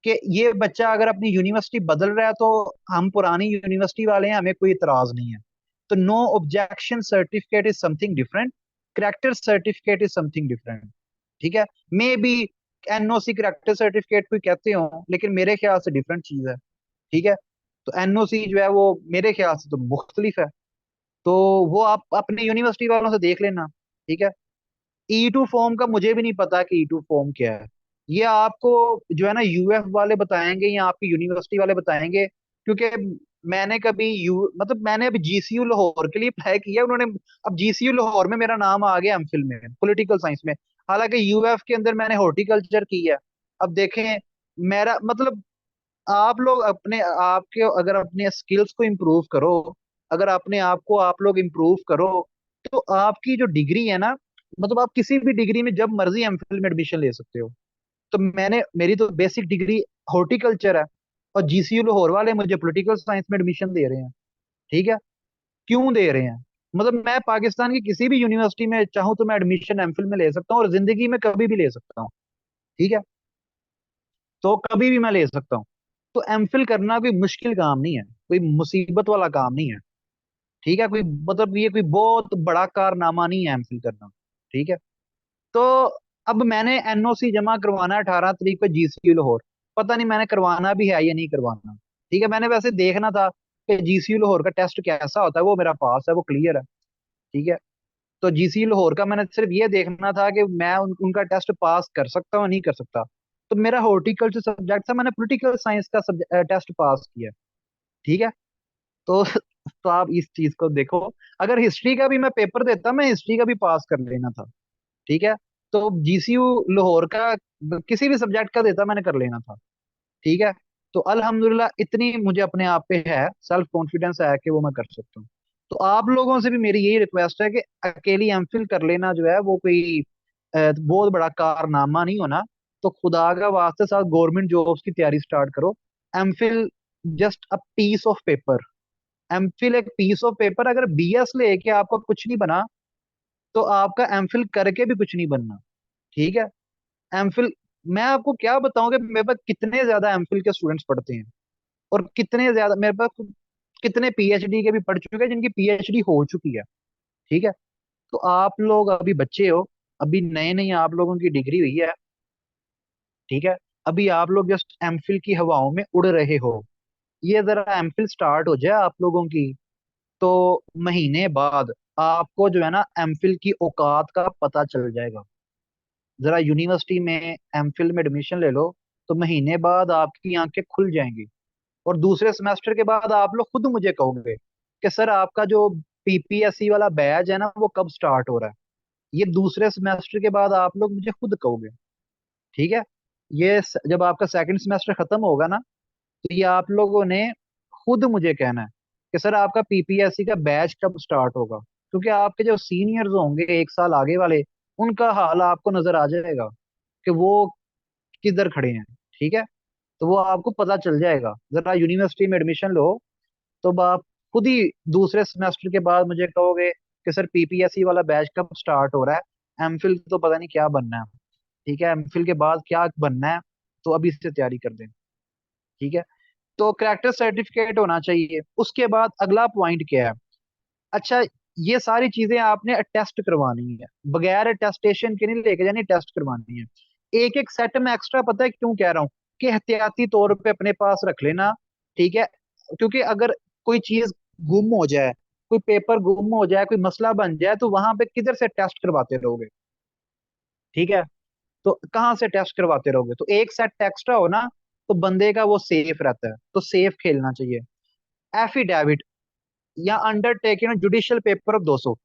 कि ये बच्चा अगर अपनी यूनिवर्सिटी बदल रहा है तो हम पुरानी यूनिवर्सिटी वाले हैं, हमें कोई इतराज नहीं है। तो no objection certificate is something different, character certificate is something different. ठीक है। Maybe NOC character certificate कोई कहते हो, लेकिन मेरे ख्याल से डिफरेंट चीज है। ठीक है। तो एनओसी जो है वो मेरे ख्याल से तो मुख्तलिफ है। तो वो आप अपने यूनिवर्सिटी वालों से देख लेना। ठीक है। ई टू फॉर्म का मुझे भी नहीं पता कि ई टू फॉर्म क्या है। ये आपको जो है ना यूएफ वाले बताएंगे या आपकी यूनिवर्सिटी वाले बताएंगे, क्योंकि मैंने कभी मतलब मैंने अभी जीसीयू लाहौर के लिए अप्लाई किया उन्होंने। अब जीसीयू लाहौर में मेरा नाम आ गया एमफिल में पॉलिटिकल साइंस में, हालांकि यूएफ के अंदर मैंने हॉर्टिकल्चर की है। अब देखें, मेरा मतलब, आप लोग अपने आपके अगर अपने स्किल्स को इम्प्रूव करो, अगर अपने आप को आप लोग इम्प्रूव करो, तो आपकी जो डिग्री है ना, मतलब आप किसी भी डिग्री में जब मर्जी एमफिल में एडमिशन ले सकते हो। तो मेरी तो बेसिक डिग्री हॉर्टिकल्चर है, और जीसीयू लाहौर वाले मुझे पॉलिटिकल साइंस में एडमिशन दे रहे हैं। ठीक है। क्यों दे रहे हैं? मतलब मैं पाकिस्तान की किसी भी यूनिवर्सिटी में चाहूँ तो मैं एडमिशन एमफिल में ले सकता हूँ, और जिंदगी में कभी भी ले सकता हूँ। ठीक है। तो कभी भी मैं ले सकता हूँ। तो एमफिल करना कोई मुश्किल काम नहीं है, कोई मुसीबत वाला काम नहीं है। ठीक है। कोई मतलब ये कोई बहुत बड़ा कारनामा नहीं है एमफिल करना। ठीक है। तो अब मैंने एनओसी जमा करवाना है 18 तारीख को जीसीयू लाहौर। पता नहीं मैंने करवाना भी है या नहीं करवाना। ठीक है। मैंने वैसे देखना था कि जीसीयू लाहौर का टेस्ट कैसा होता है, वो मेरा पास है, वो क्लियर है। ठीक है। तो जीसीयू लाहौर का मैंने सिर्फ ये देखना था कि मैं उनका टेस्ट पास कर सकता हूँ नहीं कर सकता। तो मेरा हॉर्टिकल्चर सब्जेक्ट था, मैंने पॉलिटिकल साइंस का टेस्ट पास किया। ठीक है। तो तो आप इस चीज को देखो, अगर हिस्ट्री का भी मैं पेपर देता मैं हिस्ट्री का भी पास कर लेना था। ठीक है। तो जीसीयू लाहौर का किसी भी सब्जेक्ट का देता मैंने कर लेना था। ठीक है। तो अल्हम्दुलिल्लाह इतनी मुझे अपने आप पे है, सेल्फ कॉन्फिडेंस है कि वो मैं कर सकता हूँ। तो आप लोगों से भी मेरी यही रिक्वेस्ट है कि अकेली एमफिल कर लेना जो है वो कोई बहुत बड़ा कारनामा नहीं होना। तो खुदा का वास्ते साथ गवर्नमेंट जॉब्स की तैयारी स्टार्ट करो। MPhil just a piece of paper. MPhil एक पीस ऑफ पेपर, अगर बीएस लेके आपका कुछ नहीं बना तो आपका एमफिल करके भी कुछ नहीं बनना। ठीक है। एमफिल, मैं आपको क्या बताऊं कि मेरे पास कितने ज्यादा एमफिल के स्टूडेंट्स पढ़ते हैं, और कितने ज्यादा मेरे पास कितने पीएचडी के भी पढ़ चुके हैं जिनकी पीएचडी हो चुकी है। ठीक है। तो आप लोग अभी बच्चे हो, अभी नए नए आप लोगों की डिग्री हुई है। ठीक है। अभी आप लोग जस्ट एमफिल की हवाओं में उड़ रहे हो। ये जरा एमफिल स्टार्ट हो जाए आप लोगों की, तो महीने बाद आपको जो है ना एमफिल की औकात का पता चल जाएगा। जरा यूनिवर्सिटी में एमफिल में एडमिशन ले लो, तो महीने बाद आपकी आंखें खुल जाएंगी। और दूसरे सेमेस्टर के बाद आप लोग खुद मुझे कहोगे कि सर आपका जो पीपीएससी वाला बैच है ना वो कब स्टार्ट हो रहा है। ये दूसरे सेमेस्टर के बाद आप लोग मुझे खुद कहोगे। ठीक है। जब आपका सेकंड सेमेस्टर खत्म होगा ना, तो ये आप लोगों ने खुद मुझे कहना है कि सर आपका पीपीएससी का बैच कब स्टार्ट होगा, क्योंकि आपके जो सीनियर्स होंगे एक साल आगे वाले, उनका हाल आपको नजर आ जाएगा कि वो किधर खड़े हैं। ठीक है। तो वो आपको पता चल जाएगा। जरा यूनिवर्सिटी में एडमिशन लो तो अब आप खुद ही दूसरे सेमेस्टर के बाद मुझे कहोगे कि सर पीपीएससी वाला बैच कब स्टार्ट हो रहा है, एमफिल तो पता नहीं क्या बनना है। ठीक है, एमफिल के बाद क्या बनना है, तो अभी से तैयारी कर दें। ठीक है। तो करेक्टर सर्टिफिकेट होना चाहिए। उसके बाद अगला पॉइंट क्या है? अच्छा, ये सारी चीजें आपने अटेस्ट करवानी है, बगैर अटेस्टेशन के नहीं लेके जानी, टेस्ट करवानी है। एक एक सेट में एक्स्ट्रा, पता है क्यों कह रहा हूँ? कि एहतियाती तौर पे अपने पास रख लेना। ठीक है। क्योंकि अगर कोई चीज गुम हो जाए, कोई पेपर गुम हो जाए, कोई मसला बन जाए, तो वहां पे किधर से टेस्ट करवाते रहोगे? ठीक है। तो कहाँ से टेस्ट करवाते रहोगे? तो एक सेट एक्स्ट्रा हो ना, तो बंदे का वो सेफ रहता है, तो सेफ खेलना चाहिए। एफिडेविट या अंडरटेकिंग जुडिशियल पेपर ऑफ 200,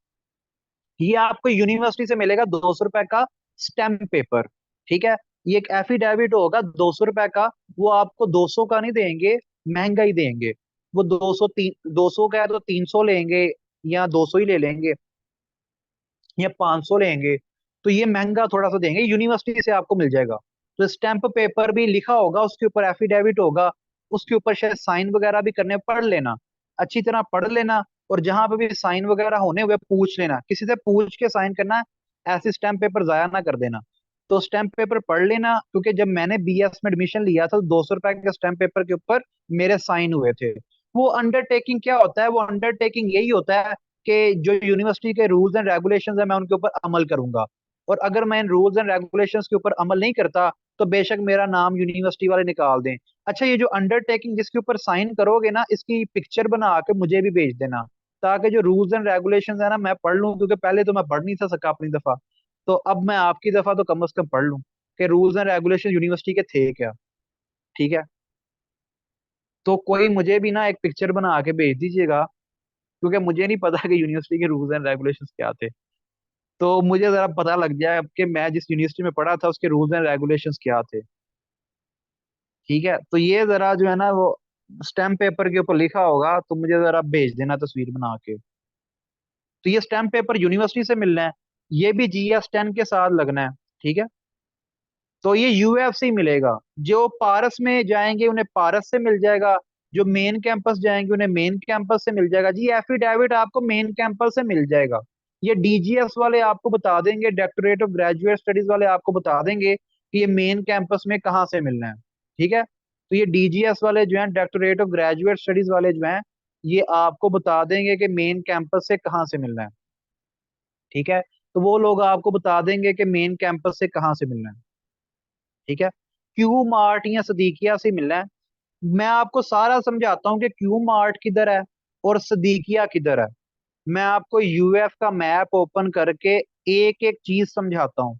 ये आपको यूनिवर्सिटी से मिलेगा 200 रुपए का स्टैम्प पेपर। ठीक है। ये एक एफिडेविट होगा 200 रुपए का। वो आपको 200 का नहीं देंगे, महंगा ही देंगे। वो 200 का है तो 300 लेंगे, या 200 ही ले लेंगे, या 500 लेंगे। तो ये महंगा थोड़ा सा देंगे, यूनिवर्सिटी से आपको मिल जाएगा। तो स्टैम्प पेपर भी लिखा होगा, उसके ऊपर एफिडेविट होगा, उसके ऊपर शायद साइन वगैरह भी करने, पढ़ लेना, अच्छी तरह पढ़ लेना। और जहां पे भी साइन वगैरह होने हुए पूछ लेना, किसी से पूछ के साइन करना, ऐसे स्टैम्प पेपर जाया ना कर देना। तो स्टैम्प पेपर पढ़ लेना, क्योंकि जब मैंने बीएस में एडमिशन लिया था तो 200 रुपए के स्टैम्प पेपर के ऊपर मेरे साइन हुए थे। वो अंडरटेकिंग क्या होता है? वो अंडरटेकिंग यही होता है कि जो यूनिवर्सिटी के रूल्स एंड रेगुलेशंस है मैं उनके ऊपर अमल करूंगा। और अगर मैं इन रूल्स एंड रेगुलेशंस के ऊपर अमल नहीं करता, तो बेशक मेरा नाम यूनिवर्सिटी वाले निकाल दें। अच्छा, ये जो अंडरटेकिंग जिसके ऊपर साइन करोगे ना, इसकी पिक्चर बना के मुझे भी भेज देना, ताकि जो रूल्स एंड रेगुलेशंस है ना मैं पढ़ लूं, क्योंकि पहले तो मैं पढ़ नहीं था सका अपनी दफा। तो अब मैं आपकी दफा तो कम से कम पढ़ लूं कि रूल्स एंड रेगुलेशन यूनिवर्सिटी के थे क्या। ठीक है। तो कोई मुझे भी ना एक पिक्चर बना के भेज दीजिएगा, क्योंकि मुझे नहीं पता कि यूनिवर्सिटी के रूल्स एंड रेगुलेशंस क्या थे। तो मुझे जरा पता लग जाए अब कि मैं जिस यूनिवर्सिटी में पढ़ा था उसके रूल्स एंड रेगुलेशंस क्या थे। ठीक है। तो ये जरा जो है ना वो स्टैम्प पेपर के ऊपर लिखा होगा, तो मुझे जरा भेज देना तस्वीर बना के। तो ये स्टैम्प पेपर यूनिवर्सिटी से मिलना है, ये भी GS10 के साथ लगना है। ठीक है। तो ये यूएफ से ही मिलेगा। जो पारस में जाएंगे उन्हें पारस से मिल जाएगा, जो मेन कैंपस जाएंगे उन्हें मेन कैंपस से मिल जाएगा। जी, एफिडेविट आपको मेन कैंपस से मिल जाएगा। ये डीजीएस वाले आपको बता देंगे, डायरेक्टोरेट ऑफ ग्रेजुएट स्टडीज वाले आपको बता देंगे कि ये मेन कैंपस में कहाँ से मिलना है। ठीक है। तो ये डीजीएस वाले जो हैं, डायरेक्टोरेट ऑफ ग्रेजुएट स्टडीज वाले जो हैं, ये आपको बता देंगे कि मेन कैंपस से कहाँ से मिलना है। ठीक है। तो वो लोग आपको बता देंगे कि मेन कैंपस से कहाँ से मिलना है। ठीक है। क्यू मार्ट या सदीकिया से मिलना है। मैं आपको सारा समझाता हूँ कि क्यू मार्ट किधर है और सदीकिया किधर है। मैं आपको यूएफ का मैप ओपन करके एक एक चीज समझाता हूँ।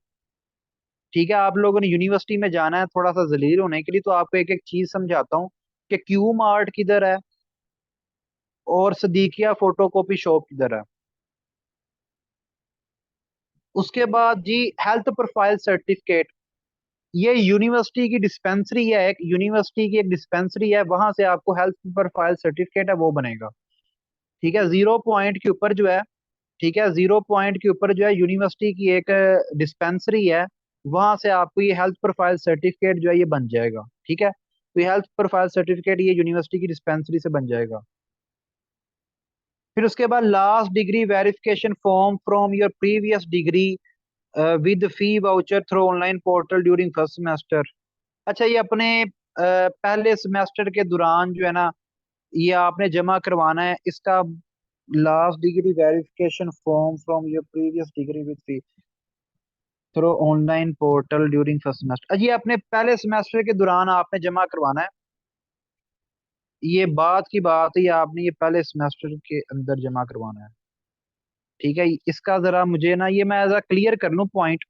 ठीक है। आप लोगों ने यूनिवर्सिटी में जाना है थोड़ा सा जलील होने के लिए, तो आपको एक एक चीज समझाता हूँ कि क्यू मार्ट किधर है और सदीकिया फोटोकॉपी शॉप किधर है। उसके बाद जी, हेल्थ प्रोफाइल सर्टिफिकेट, ये यूनिवर्सिटी की डिस्पेंसरी है, एक यूनिवर्सिटी की एक डिस्पेंसरी है, वहां से आपको हेल्थ प्रोफाइल सर्टिफिकेट है वो बनेगा। ठीक है। 0 पॉइंट के ऊपर जो है, ठीक है, 0 पॉइंट के ऊपर जो है यूनिवर्सिटी की एक डिस्पेंसरी है, वहां से आपको ये हेल्थ प्रोफाइल सर्टिफिकेट जो है ये बन जाएगा। ठीक है। तो ये हेल्थ प्रोफाइल सर्टिफिकेट ये यूनिवर्सिटी की डिस्पेंसरी से बन जाएगा। फिर उसके बाद last degree verification form from your previous degree with fee voucher through online portal during first semester. अच्छा, ये अपने पहले सेमेस्टर के दौरान जो है ना, ये आपने जमा करवाना है इसका last degree verification form from your previous degree with fee through online portal during first semester. ये अपने पहले सेमेस्टर के दौरान आपने जमा करवाना है। ये बात की बात है, ये आपने ये पहले सेमेस्टर के अंदर जमा करवाना है। ठीक है। इसका जरा मुझे ना ये मैं जरा क्लियर कर लूं पॉइंट।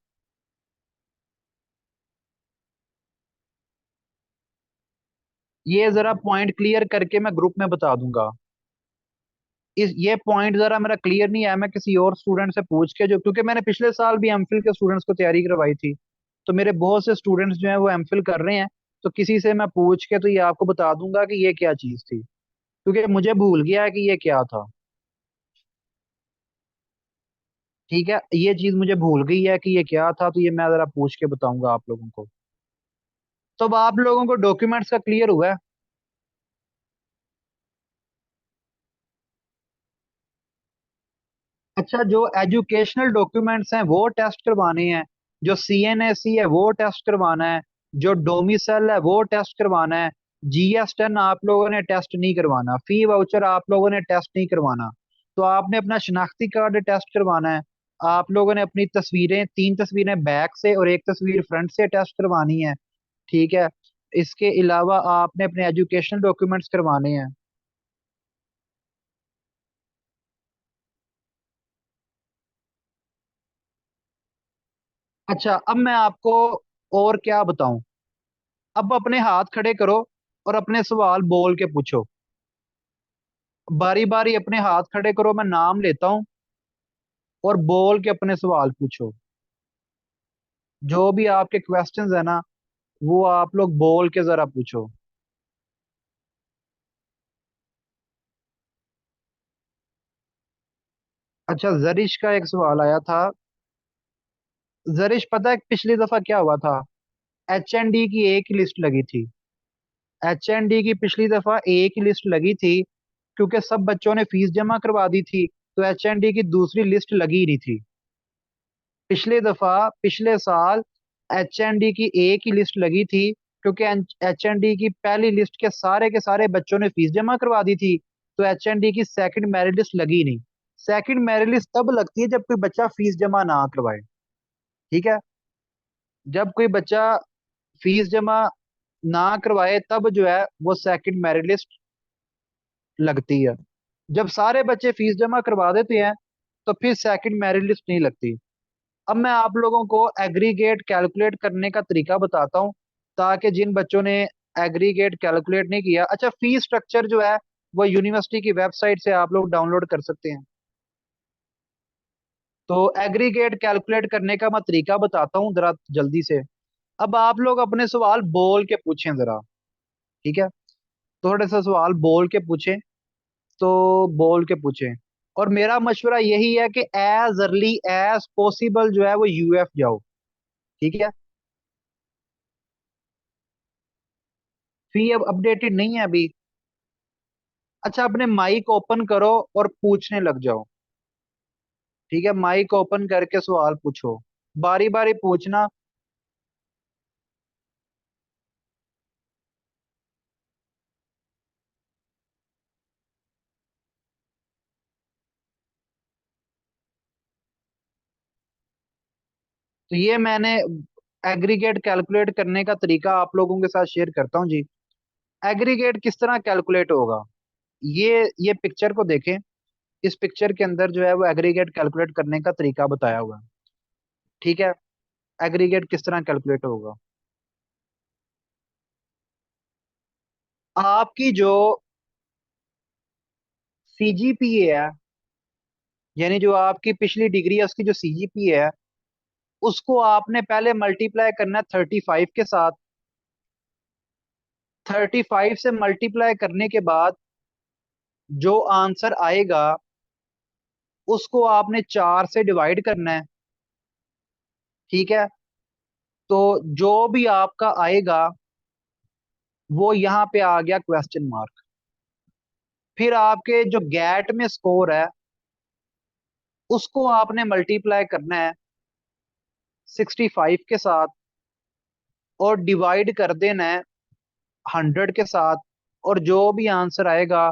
ये जरा पॉइंट क्लियर करके मैं ग्रुप में बता दूंगा। इस ये पॉइंट जरा मेरा क्लियर नहीं है, मैं किसी और स्टूडेंट से पूछ के, जो क्योंकि मैंने पिछले साल भी एमफिल के स्टूडेंट्स को तैयारी करवाई थी, तो मेरे बहुत से स्टूडेंट्स जो हैं वो एमफिल कर रहे हैं। तो किसी से मैं पूछ के तो ये आपको बता दूंगा कि ये क्या चीज थी, क्योंकि मुझे भूल गया है कि ये क्या था। ठीक है, ये चीज मुझे भूल गई है कि ये क्या था, तो ये मैं जरा पूछ के बताऊंगा आप लोगों को। तो अब आप लोगों को डॉक्यूमेंट्स का क्लियर हुआ है? अच्छा, जो एजुकेशनल डॉक्यूमेंट्स हैं वो टेस्ट करवाने हैं, जो सीएनएसई है वो टेस्ट करवाना है, जो डोमिसल है वो टेस्ट करवाना है। जीएस10 आप लोगों ने टेस्ट नहीं करवाना, फी वाउचर आप लोगों ने टेस्ट नहीं करवाना। तो आपने अपना शनाख्ती कार्ड टेस्ट करवाना है। आप लोगों ने अपनी तस्वीरें, 3 तस्वीरें बैक से और 1 तस्वीर फ्रंट से टेस्ट करवानी है। ठीक है। इसके अलावा आपने अपने एजुकेशनल डॉक्यूमेंट्स करवाने हैं। अच्छा, अब मैं आपको और क्या बताऊं। अब अपने हाथ खड़े करो और अपने सवाल बोल के पूछो। बारी बारी अपने हाथ खड़े करो, मैं नाम लेता हूं, और बोल के अपने सवाल पूछो। जो भी आपके क्वेश्चंस है ना, वो आप लोग बोल के जरा पूछो। अच्छा, जरिश का एक सवाल आया था। जरिश, पता है पिछली दफा क्या हुआ था? एचएनडी की एक ही लिस्ट लगी थी। एचएनडी की पिछली दफा एक ही लिस्ट लगी थी, क्योंकि सब बच्चों ने फीस जमा करवा दी थी, तो एचएनडी की दूसरी लिस्ट लगी ही नहीं थी। पिछले दफा, पिछले साल एचएनडी की एक ही लिस्ट लगी थी, क्योंकि एचएनडी की पहली लिस्ट के सारे बच्चों ने फीस जमा करवा दी थी, तो एचएनडी की सेकंड मेरिट लिस्ट लगी नहीं। सेकंड मेरिट लिस्ट तब लगती है जब कोई बच्चा फीस जमा ना करवाए। ठीक है। जब कोई बच्चा फीस जमा ना करवाए, तब जो है वो सेकंड मेरिट लिस्ट लगती है। जब सारे बच्चे फीस जमा करवा देते हैं, तो फिर सेकंड मेरिट लिस्ट नहीं लगती। अब मैं आप लोगों को एग्रीगेट कैलकुलेट करने का तरीका बताता हूँ, ताकि जिन बच्चों ने एग्रीगेट कैलकुलेट नहीं किया। अच्छा, फी स्ट्रक्चर जो है वो यूनिवर्सिटी की वेबसाइट से आप लोग डाउनलोड कर सकते हैं। तो एग्रीगेट कैलकुलेट करने का मैं तरीका बताता हूँ जरा जल्दी से। अब आप लोग अपने सवाल बोल के पूछें जरा। ठीक है, थोड़े से सवाल बोल के पूछें। तो बोल के पूछें। और मेरा मशवरा यही है कि एज अर्ली एज पॉसिबल जो है वो यूएफ जाओ। ठीक है। फी अब अपडेटेड नहीं है अभी। अच्छा, अपने माइक ओपन करो और पूछने लग जाओ। ठीक है, माइक ओपन करके सवाल पूछो। बारी बारी पूछना। तो ये मैंने एग्रीगेट कैलकुलेट करने का तरीका आप लोगों के साथ शेयर करता हूँ जी। एग्रीगेट किस तरह कैलकुलेट होगा, ये पिक्चर को देखें। इस पिक्चर के अंदर जो है वो एग्रीगेट कैलकुलेट करने का तरीका बताया हुआ है। ठीक है। एग्रीगेट किस तरह कैलकुलेट होगा। आपकी जो सीजीपीए है, यानी जो आपकी पिछली डिग्री है उसकी जो सीजीपीए है, उसको आपने पहले मल्टीप्लाई करना है 35 के साथ। 35 से मल्टीप्लाई करने के बाद जो आंसर आएगा, उसको आपने 4 से डिवाइड करना है। ठीक है। तो जो भी आपका आएगा, वो यहाँ पे आ गया क्वेश्चन मार्क। फिर आपके जो गैट में स्कोर है, उसको आपने मल्टीप्लाई करना है 65 के साथ, और डिवाइड कर देना है 100 के साथ, और जो भी आंसर आएगा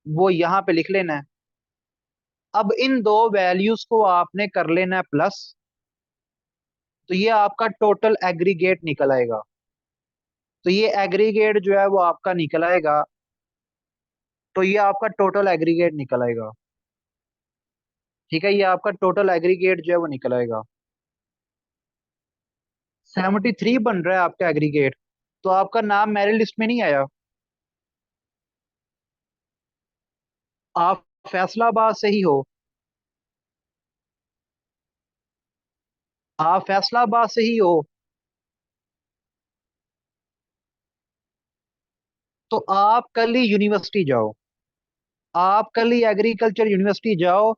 वो यहाँ पे लिख लेना है। अब इन दो वैल्यूज को आपने कर लेना है प्लस। तो ये आपका टोटल एग्रीगेट निकल आएगा। तो ये एग्रीगेट जो है वो आपका निकल आएगा। तो ये आपका टोटल एग्रीगेट निकल आएगा। ठीक है, ये आपका टोटल एग्रीगेट जो है वो निकल आएगा। 73 बन रहा है आपका एग्रीगेट। तो आपका नाम मेरिट लिस्ट में नहीं आया। आप फैसलाबाद से ही हो? आप फैसलाबाद से ही हो? तो आप कल ही यूनिवर्सिटी जाओ। आप कल ही एग्रीकल्चर यूनिवर्सिटी जाओ।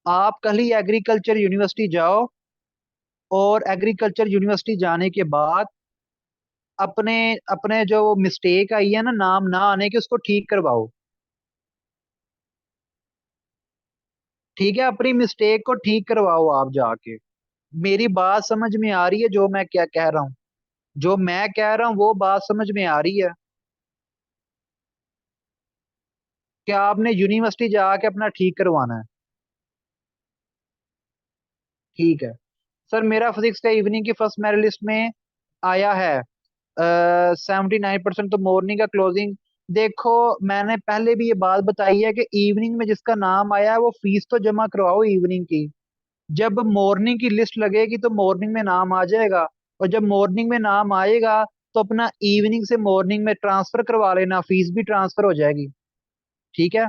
आप कल ही एग्रीकल्चर यूनिवर्सिटी जाओ। और एग्रीकल्चर यूनिवर्सिटी जाने के बाद अपने अपने जो मिस्टेक आई है ना नाम ना आने की, उसको ठीक करवाओ। ठीक है, अपनी मिस्टेक को ठीक करवाओ आप जाके। मेरी बात समझ में आ रही है जो मैं क्या कह रहा हूँ? जो मैं कह रहा हूँ वो बात समझ में आ रही है? क्या आपने यूनिवर्सिटी जाके अपना ठीक करवाना है? ठीक है। सर मेरा फिजिक्स का इवनिंग की फर्स्ट मेरिट लिस्ट में आया है 79%। तो मॉर्निंग का क्लोजिंग देखो, मैंने पहले भी ये बात बताई है कि इवनिंग में जिसका नाम आया है वो फीस तो जमा करवाओ इवनिंग की। जब मॉर्निंग की लिस्ट लगेगी तो मॉर्निंग में नाम आ जाएगा। और जब मॉर्निंग में नाम आएगा तो अपना इवनिंग से मॉर्निंग में ट्रांसफर करवा लेना, फीस भी ट्रांसफर हो जाएगी। ठीक है।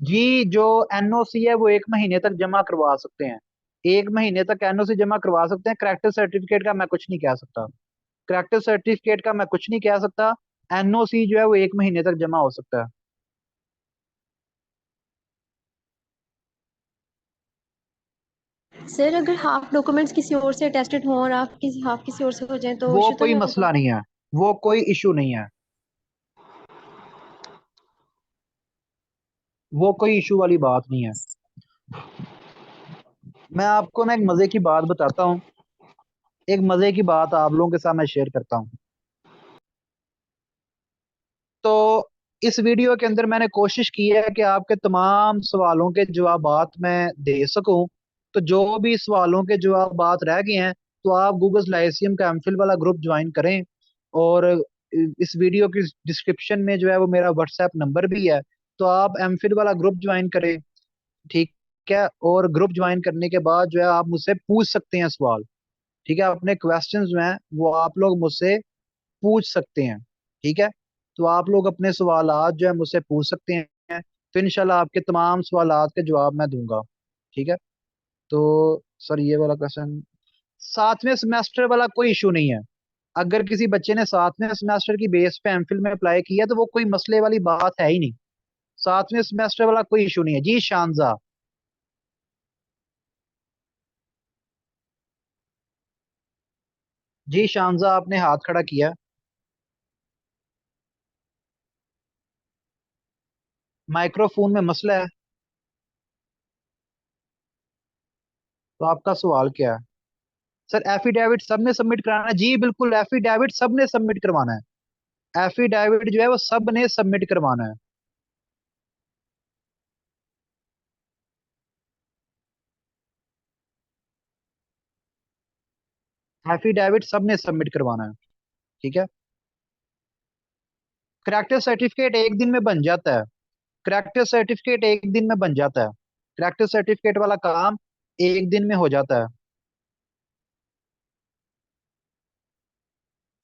जी, जो एनओसी है वो 1 महीने तक जमा करवा सकते हैं। 1 महीने तक एनओसी जमा करवा सकते हैं। करेक्टर सर्टिफिकेट का मैं कुछ नहीं कह सकता। करेक्टर सर्टिफिकेट का मैं कुछ नहीं कह सकता। एनओसी जो है वो 1 महीने तक जमा हो सकता है। सर अगर हाफ डॉक्यूमेंट्स किसी और से अटेस्टेड हों और आप किसी हाफ किसी और से हो जाएं तो वो इशू तो कोई नहीं होगा? मसला नहीं है। वो कोई इशू नहीं है। वो कोई इशू वाली बात नहीं है। मैं आपको ना एक मजे की बात बताता हूँ। एक मजे की बात आप लोगों के साथ मैं शेयर करता हूँ। तो इस वीडियो के अंदर मैंने कोशिश की है कि आपके तमाम सवालों के जवाबात मैं दे सकूं। तो जो भी सवालों के जवाबात रह गए हैं तो आप गूगल लाइसियम का एमफिल वाला ग्रुप ज्वाइन करें। और इस वीडियो की डिस्क्रिप्शन में जो है वो मेरा व्हाट्सएप नंबर भी है। तो आप एमफिल वाला ग्रुप ज्वाइन करें। ठीक है। और ग्रुप ज्वाइन करने के बाद जो है आप मुझसे पूछ सकते हैं सवाल। ठीक है, अपने क्वेश्चंस जो हैं वो आप लोग मुझसे पूछ सकते हैं। ठीक है। तो आप लोग अपने सवालात जो है मुझसे पूछ सकते हैं। तो इंशाल्लाह आपके तमाम सवालात के जवाब मैं दूंगा। ठीक है। तो सर ये वाला क्वेश्चन, 7वें सेमेस्टर वाला कोई इशू नहीं है। अगर किसी बच्चे ने 7वें सेमेस्टर की बेस पे एमफिल में अप्लाई किया तो वो कोई मसले वाली बात है ही नहीं। 7वें सेमेस्टर वाला कोई इशू नहीं है। जी शानजा। जी शानजा, आपने हाथ खड़ा किया। माइक्रोफोन में मसला है। तो आपका सवाल क्या है? सर एफिडेविट सबने सबमिट कराना है। जी बिल्कुल, एफिडेविट सबने सबमिट करवाना है। एफिडेविट जो है वो सबने सबमिट करवाना है। एफिडेविट सबने सबमिट करवाना है। ठीक है। करेक्टर सर्टिफिकेट एक दिन में बन जाता है। करेक्टर सर्टिफिकेट एक दिन में बन जाता है। करेक्टर सर्टिफिकेट वाला काम एक दिन में हो जाता है।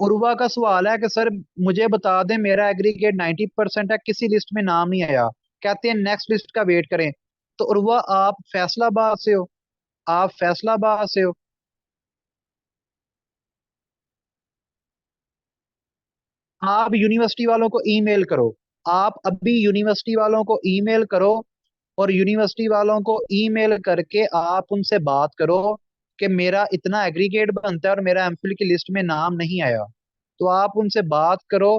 उर्वा का सवाल है कि सर मुझे बता दें, मेरा एग्रीगेट 90% है, किसी लिस्ट में नाम नहीं आया, कहते हैं नेक्स्ट लिस्ट का वेट करें। तो उर्वा आप फैसलाबाद से हो? आप फैसलाबाद से हो? आप यूनिवर्सिटी वालों को ईमेल करो। आप अभी यूनिवर्सिटी वालों को ईमेल करो। और यूनिवर्सिटी वालों को ईमेल करके आप उनसे बात करो कि मेरा इतना एग्रीगेट बनता है और मेरा एमफिल की लिस्ट में नाम नहीं आया। तो आप उनसे बात करो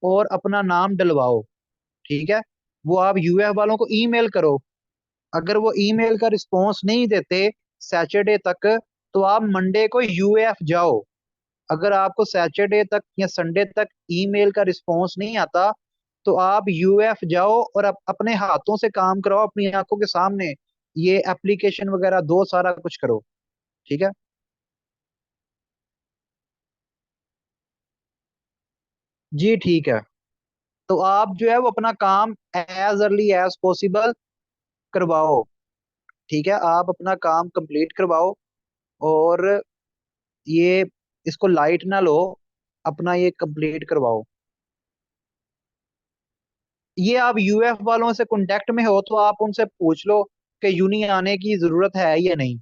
और अपना नाम डलवाओ। ठीक है। वो आप यूएफ वालों को ईमेल करो। अगर वो ईमेल का रिस्पॉन्स नहीं देते सैटरडे तक, तो आप मंडे को यूएफ जाओ। अगर आपको सैटरडे तक या संडे तक ईमेल का रिस्पॉन्स नहीं आता तो आप यूएफ जाओ और अपने हाथों से काम कराओ, अपनी आंखों के सामने ये एप्लीकेशन वगैरह दो, सारा कुछ करो। ठीक है। जी ठीक है। तो आप जो है वो अपना काम एज अर्ली एज पॉसिबल करवाओ। ठीक है, आप अपना काम कंप्लीट करवाओ। और ये इसको लाइट ना लो, अपना ये कंप्लीट करवाओ। ये आप यूएफ वालों से कांटेक्ट में हो तो आप उनसे पूछ लो कि यूनी आने की जरूरत है या नहीं,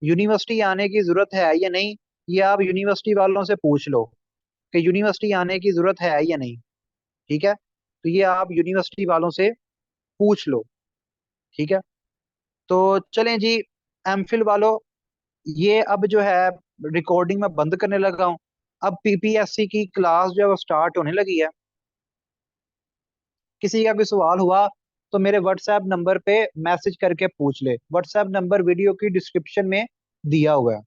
यूनिवर्सिटी आने की जरूरत है या नहीं। ये आप यूनिवर्सिटी वालों से पूछ लो कि यूनिवर्सिटी आने की जरूरत है या नहीं। ठीक है, तो ये आप यूनिवर्सिटी वालों से पूछ लो। ठीक है, तो चलें जी, एमफिल वालों, ये अब जो है रिकॉर्डिंग में बंद करने लगा हूँ। अब पीपीएससी की क्लास जो है वो स्टार्ट होने लगी है। किसी का कोई सवाल हुआ तो मेरे व्हाट्सएप नंबर पे मैसेज करके पूछ ले। व्हाट्सएप नंबर वीडियो की डिस्क्रिप्शन में दिया हुआ है।